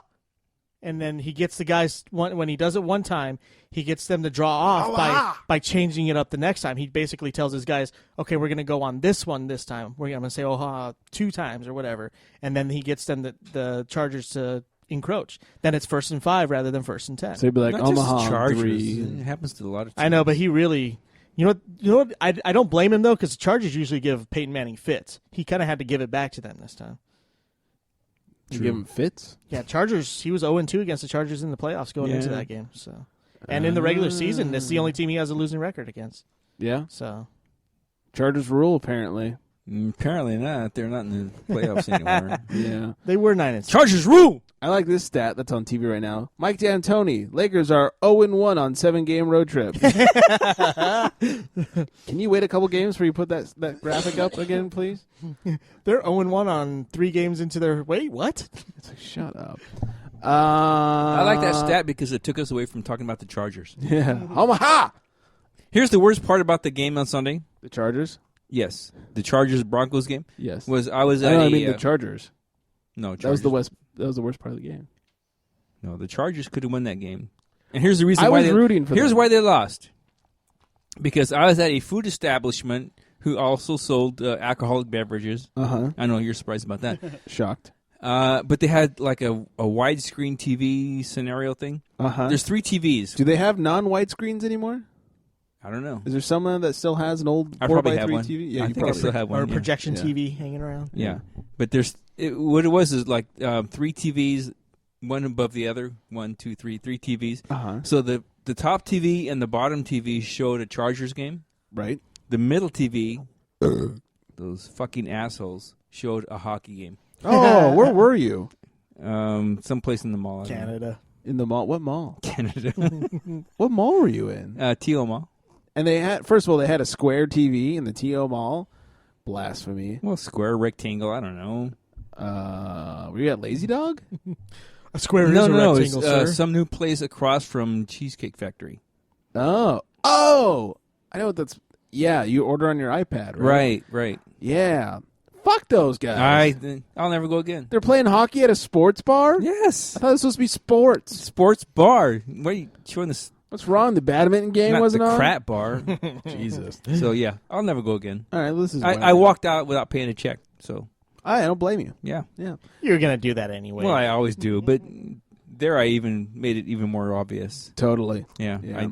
And then he gets the guys when he does it one time, he gets them to draw off by changing it up the next time. He basically tells his guys, okay, we're going to go on this one this time. I'm going to say Omaha 2 times or whatever. And then he gets them the Chargers to encroach. Then it's 1st and 5 rather than 1st and 10. So he'd be like Not just Omaha Chargers. 3. It happens to a lot of teams. I know, but he really... You know what? I don't blame him, though, because the Chargers usually give Peyton Manning fits. He kind of had to give it back to them this time. You give him fits? Yeah, Chargers, he was 0-2 against the Chargers in the playoffs going into that game. So, and in the regular season, that's the only team he has a losing record against. Yeah? So, Chargers rule, apparently. Apparently not. They're not in the playoffs anymore. Yeah. They were 9-6. Chargers rule! I like this stat that's on TV right now. Mike D'Antoni, Lakers are 0-1 on 7-game road trip. Can you wait a couple games before you put that graphic up again, please? They're 0-1 on 3 games into their... Wait, what? It's like, shut up. I like that stat because it took us away from talking about the Chargers. Yeah. Omaha! Here's the worst part about the game on Sunday. The Chargers? Yes. The Chargers-Broncos game? Yes. I was at I mean the Chargers. No, Chargers. That was the worst part of the game. No, the Chargers could have won that game. And here's the reason I why was rooting for Here's them. why they lost. Because I was at a food establishment who also sold alcoholic beverages. Uh-huh. I know you're surprised about that. Shocked. But they had like a widescreen TV scenario thing. Uh-huh. There's 3 TVs. Do they have non-white screens anymore? I don't know. Is there someone that still has an old 4x3 I probably have one. TV? Yeah, I you think I probably still have one. Or a yeah. projection TV hanging around. Yeah. But what it was is like 3 TVs, one above the other. 1, 2, 3 TVs. Uh-huh. So the top TV and the bottom TV showed a Chargers game. Right. The middle TV, those fucking assholes, showed a hockey game. Oh, where were you? Someplace in the mall. Canada. In the mall? What mall? Canada. What mall were you in? T.O. Mall. And they had, first of all, they had a square TV in the T.O. Mall. Blasphemy. Well, square, rectangle, I don't know. Were you at Lazy Dog? A square is a rectangle, rectangle, sir. Some new place across from Cheesecake Factory. Oh, I know what that's. Yeah, you order on your iPad, right? Right. Yeah. Fuck those guys. I'll never go again. They're playing hockey at a sports bar? Yes. I thought it was supposed to be sports. Sports bar. What are you showing this? What's wrong? The badminton game Not wasn't the on? crap bar. Jesus. So, yeah, I'll never go again. All right, this is. I walked out without paying a check, so. I don't blame you. Yeah. You're going to do that anyway. Well, I always do, but there I even made it even more obvious. Totally. Yeah. I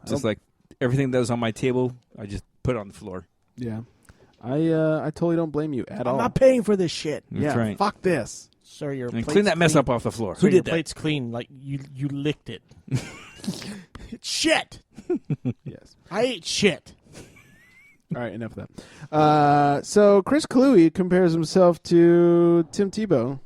just like everything that was on my table, I just put it on the floor. Yeah. I totally don't blame you at all. I'm not paying for this shit. That's right. Fuck this. Sir, your And plate's clean that mess clean. up off the floor. Sir, Who your did that? plate's clean. Like, you licked it. It's shit. Yes. I ate shit. All right, enough of that. So Chris Cluey compares himself to Tim Tebow.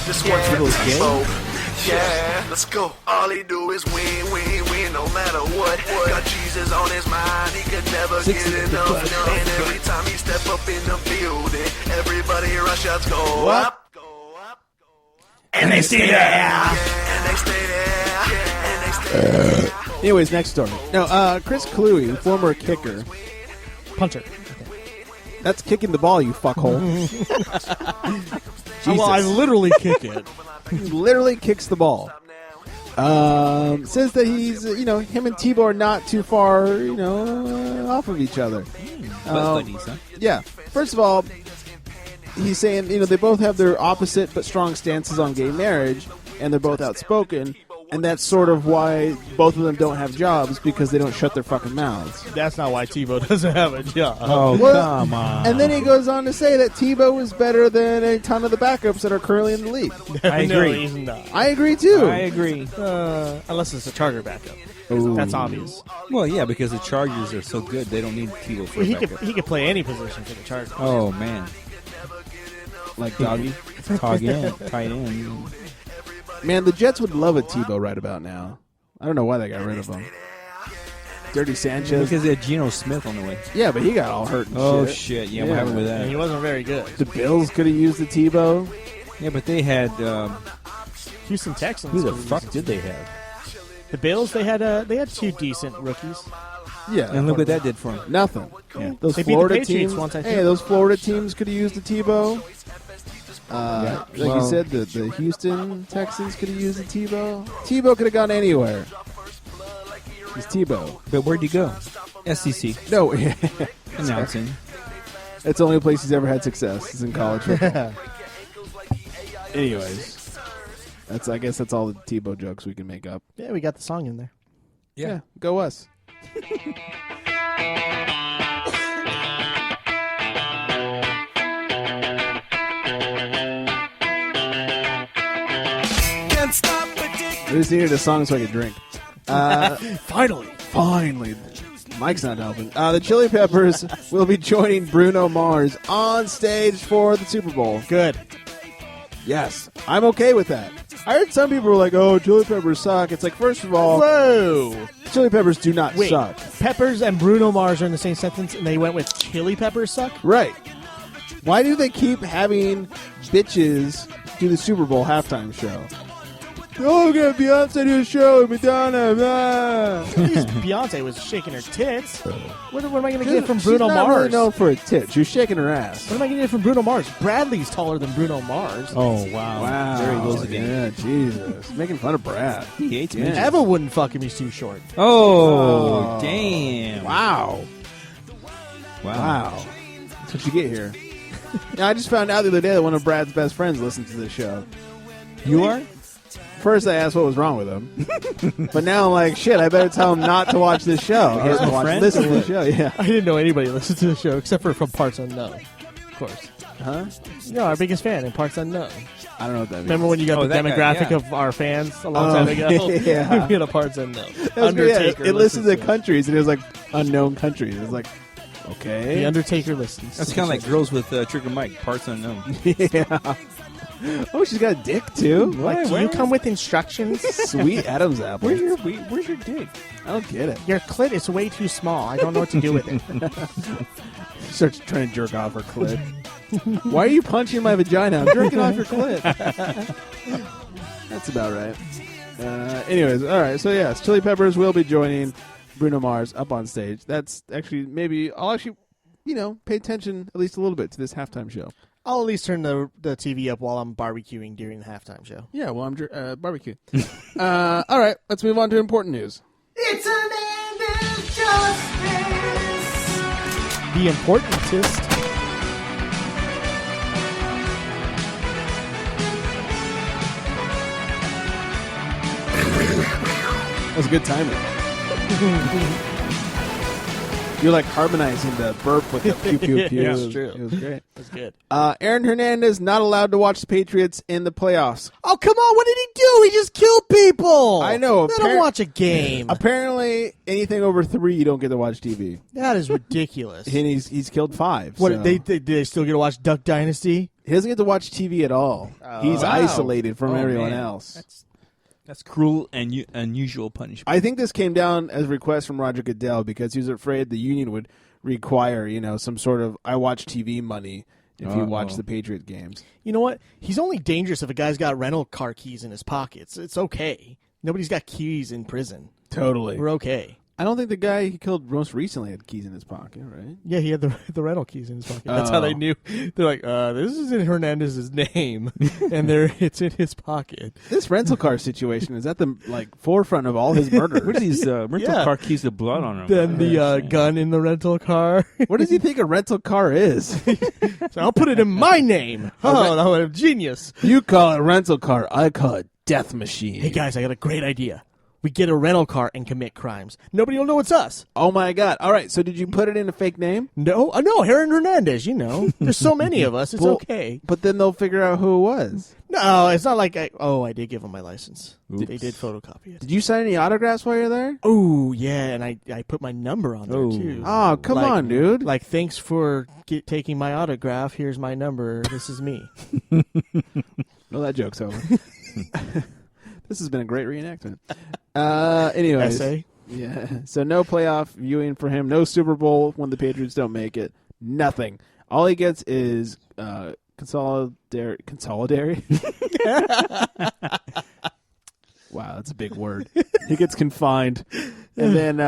This one's for Tebow. Yeah, let's go. All he do is win, no matter what. Got Jesus on his mind, he could never get enough. And every time he step up in the building, everybody rush outs go up. And they stay there. And they stay there. And they stay there. Anyways, next story. No, Chris Cluey, former kicker. Punter. That's kicking the ball, you fuckhole. Well, I literally kick it. He literally kicks the ball. Says that he's, him and Tebow are not too far, off of each other. buddies, huh? Yeah. First of all, he's saying, they both have their opposite but strong stances on gay marriage, and they're both outspoken, and that's sort of why both of them don't have jobs, because they don't shut their fucking mouths. That's not why Tebow doesn't have a job. Oh, come on. And then he goes on to say that Tebow is better than a ton of the backups that are currently in the league. I No, agree. he's not. I agree, too. I agree. Unless it's a Charger backup. Ooh. That's obvious. Well, yeah, because the Chargers are so good, they don't need Tebow for Well, he backup. could play any position for the Chargers. Oh, man. Like doggy. Tight end. Man, the Jets would love a Tebow right about now. I don't know why they got rid of him. Dirty Sanchez. Because they had Geno Smith on the way. Yeah, but he got all hurt and Oh, shit. shit. Yeah, what happened with that? And he wasn't very good. The Bills could have used the Tebow. Yeah, but they had... Houston Texans. who the could fuck use did they have? The Bills, they had 2 decent rookies. Yeah. And look what that did for them. Nothing. Yeah. Those They beat the Florida Patriots teams. once, I Hey, think. those Florida teams could have used the Tebow. Like you well- said, the Houston Texans could have used the Tebow. Tebow could have gone anywhere. He's Tebow. But where'd you go? SEC. No, Announcing. it's the only place he's ever had success. Is in college football. Anyways, I guess that's all the Tebow jokes we can make up. Yeah, we got the song in there. Yeah, go us. I just needed a song so I could drink. Finally. Mike's not helping. The Chili Peppers will be joining Bruno Mars on stage for the Super Bowl. Good. Yes, I'm okay with that. I heard some people were like, "Oh, Chili Peppers suck." It's like, first of all, whoa, Chili Peppers do not suck. Peppers and Bruno Mars are in the same sentence, and they went with Chili Peppers suck? Right. Why do they keep having bitches do the Super Bowl halftime show? Oh, we're going to Beyonce do a show at Madonna. Beyonce was shaking her tits. What am I going to get from She's Bruno not Mars? really known for a tit. She was shaking her ass. What am I going to get from Bruno Mars? Bradley's taller than Bruno Mars. Oh, wow. There he goes again. Yeah, Jesus. Making fun of Brad. He hates Yeah. me. Eva wouldn't fuck him. He's too short. Oh, damn. Wow. That's what you get here. Now, I just found out the other day that one of Brad's best friends listens to this show. You are? First, I asked what was wrong with him. But now I'm like, shit, I better tell him not to watch this show. He has to listen to the show, yeah. I didn't know anybody listened to the show except for from Parts Unknown, of course. Huh? No, our biggest fan in Parts Unknown. I don't know what that means. Remember when you got the that guy, demographic yeah. of our fans a long time ago? Yeah. We had a Parts Unknown. That was great, yeah. Undertaker It listed the listens to countries, and it was like unknown countries. It was like, it. okay. The Undertaker listens. That's kind of like girls with Trigger Mike, Parts Unknown. Yeah. Oh, she's got a dick, too? Like, do you come with instructions? Sweet Adam's apple. Where's your dick? I don't get it. Your clit is way too small. I don't know what to do with it. She starts trying to jerk off her clit. Why are you punching my vagina? I'm jerking off your clit. That's about right. Anyways, all right. So, yes, Chili Peppers will be joining Bruno Mars up on stage. That's actually I'll actually, pay attention at least a little bit to this halftime show. I'll at least turn the TV up while I'm barbecuing during the halftime show. Yeah, well, I'm barbecue. All right, let's move on to important news. It's an end of justice. The importantest. That was good timing. You're like harmonizing the burp with the pew pew pew. Yeah, it's true. It was great. That's good. Aaron Hernandez not allowed to watch the Patriots in the playoffs. Oh, come on. What did he do? He just killed people. I know. Let him watch a game. Apparently, anything over 3, you don't get to watch TV. That is ridiculous. And he's killed 5. What so. they still get to watch Duck Dynasty? He doesn't get to watch TV at all. He's wow. isolated from everyone man. else. That's cruel and unusual punishment. I think this came down as a request from Roger Goodell because he was afraid the union would require, some sort of I watch TV money if you watch the Patriot games. You know what? He's only dangerous if a guy's got rental car keys in his pockets. It's okay. Nobody's got keys in prison. Totally. We're okay. I don't think the guy he killed most recently had keys in his pocket, right? Yeah, he had the rental keys in his pocket. That's how they knew. They're like, this is in Hernandez's name, and it's in his pocket. This rental car situation is at the forefront of all his murders. What are these rental car keys with blood on them? Then the gun in the rental car. What does he think a rental car is? So I'll put it in my name. Oh, that would have genius. You call it a rental car. I call it death machine. Hey, guys, I got a great idea. We get a rental car and commit crimes. Nobody will know it's us. Oh, my God. All right, so did you put it in a fake name? No, Aaron Hernandez, There's so many of us. It's okay. But then they'll figure out who it was. No, it's not like I did give them my license. Oops. They did photocopy it. Did you sign any autographs while you're there? Oh, yeah, and I put my number on there, too. Oh, come on, dude. Like, thanks for taking my autograph. Here's my number. This is me. No, that joke's over. This has been a great reenactment. Anyways. Essay? Yeah. So no playoff viewing for him. No Super Bowl when the Patriots don't make it. Nothing. All he gets is consolidary. Wow, that's a big word. He gets confined. And then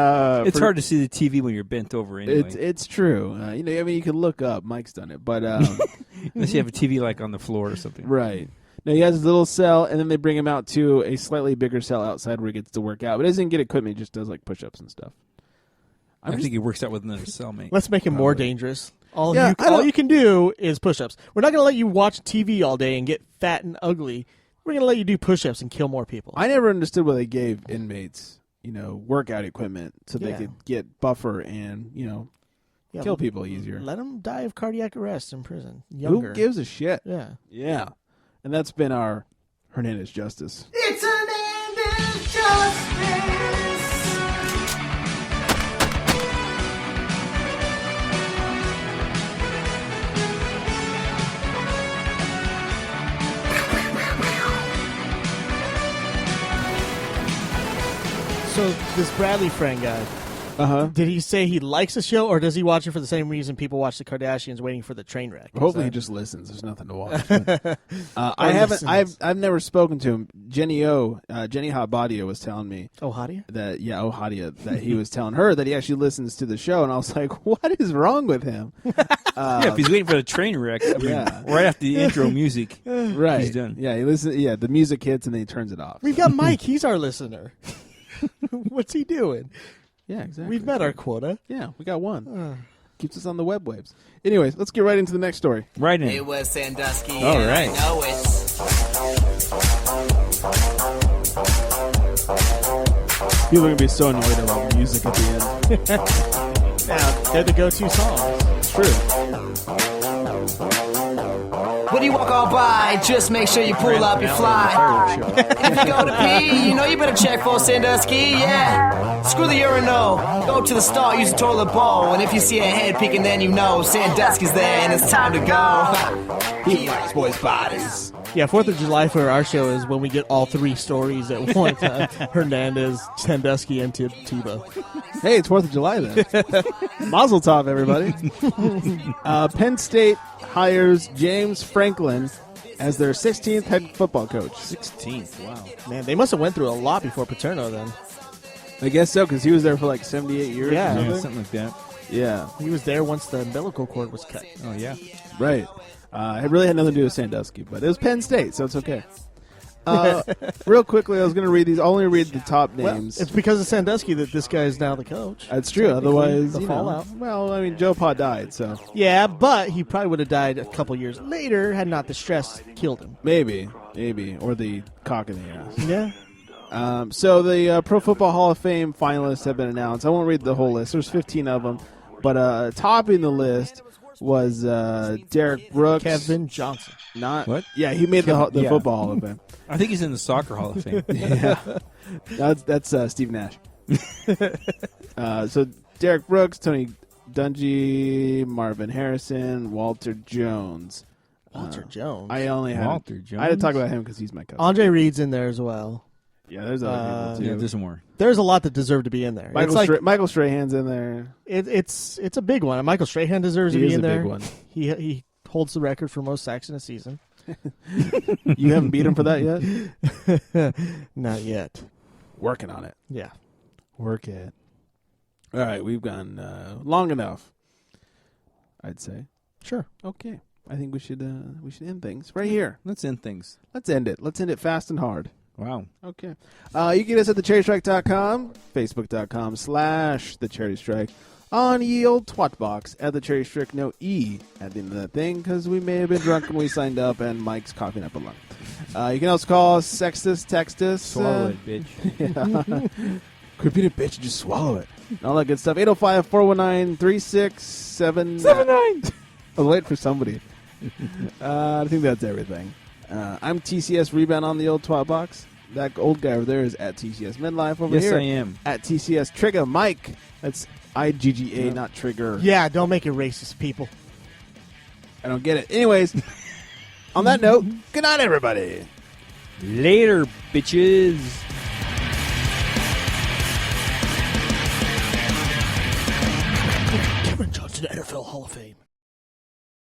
it's hard to see the TV when you're bent over anyway. It's true. You can look up. Mike's done it. But unless you have a TV on the floor or something. Right. Now, he has his little cell, and then they bring him out to a slightly bigger cell outside where he gets to work out. But he doesn't get equipment. He just does, push-ups and stuff. I think he works out with another cellmate. Let's make him more dangerous. All you can do is push-ups. We're not going to let you watch TV all day and get fat and ugly. We're going to let you do push-ups and kill more people. I never understood why they gave inmates, workout equipment so they could get buffer and, kill people easier. Let them die of cardiac arrest in prison. Younger. Who gives a shit? Yeah. Yeah. And that's been our Hernandez Justice. It's Hernandez Justice. So this Bradley friend guy, did he say he likes the show, or does he watch it for the same reason people watch the Kardashians, waiting for the train wreck? Hopefully he just listens. There's nothing to watch. But, I've never spoken to him. Jenny Hotbadia was telling me. Hadia? Hadia, that he was telling her that he actually listens to the show, and I was like, what is wrong with him? If he's waiting for the train wreck, right after the intro music, right, he's done. Yeah, he listens. Yeah, the music hits and then he turns it off. We've got Mike. He's our listener. What's he doing? Yeah, exactly. We've met our quota. Yeah, we got one. Keeps us on the web waves. Anyways, let's get right into the next story. Right in. It was Sandusky. All and right. I know it. People are going to be so annoyed about music at the end. Now, they're the go-to songs. It's true. When you walk all by, just make sure you pull up your fly. If you go to pee, you better check for Sandusky, yeah. Screw the urinal, go to the stall, use a toilet bowl. And if you see a head peeking, then you know Sandusky's there and it's time to go. He likes boys' bodies. Yeah, 4th of July for our show is when we get all three stories at one time. Hernandez, Sandusky, and Tebow. Hey, it's 4th of July then. Mazel tov, everybody. Penn State hires James Franklin as their 16th head football coach. 16th, wow. Man, they must have went through a lot before Paterno then. I guess so, because he was there for like 78 years. Yeah, something like that. Yeah. He was there once the umbilical cord was cut. Oh, yeah. Right. It really had nothing to do with Sandusky, but it was Penn State, so it's okay. Real quickly, I was going to read these. I'll only read the top names. Well, it's because of Sandusky that this guy is now the coach. That's true. Otherwise, the fallout. Joe Pa died, so. Yeah, but he probably would have died a couple years later had not the stress killed him. Maybe. Or the cock in the ass. Yeah. So the Pro Football Hall of Fame finalists have been announced. I won't read the whole list. There's 15 of them. But topping the list was Derek Brooks. Kevin Johnson. Not what? Yeah, he made the Football Hall of Fame. I think he's in the Soccer Hall of Fame. Yeah. That's Steve Nash. So Derek Brooks, Tony Dungy, Marvin Harrison, Walter Jones. Walter Jones? I only had Walter Jones? I had to talk about him because he's my cousin. Andre Reed's in there as well. Yeah, there's other people too. Yeah, there's more. There's a lot that deserve to be in there. Michael Strahan's in there. It's a big one. And Michael Strahan deserves to be in there. Big one. He holds the record for most sacks in a season. You haven't beat him for that yet? Not yet. Working on it. Yeah. Work it. All right, we've gone long enough, I'd say. Sure. Okay. I think we should end things right here. Let's end things. Let's end it. Let's end it fast and hard. Wow. Okay. You can get us at thecharitystrike.com, facebook.com/thecharitystrike, on ye old twat box at the Cherry Strike, no E at the end of that thing, because we may have been drunk when we signed up and Mike's coughing up a lung. You can also call us, sext us, text us. Swallow it, bitch. Yeah. Quit being a bitch and just swallow it. And all that good stuff. 805-419-3679. I was waiting for somebody. I think that's everything. I'm TCS Rebound on the old twat box. That old guy over there is at TCS Midlife over here. Yes, I am. At TCS Trigger Mike. That's IGGA, not Trigger. Yeah, don't make it racist, people. I don't get it. Anyways, on that note, good night, everybody. Later, bitches. Kevin Johnson, NFL Hall of Fame.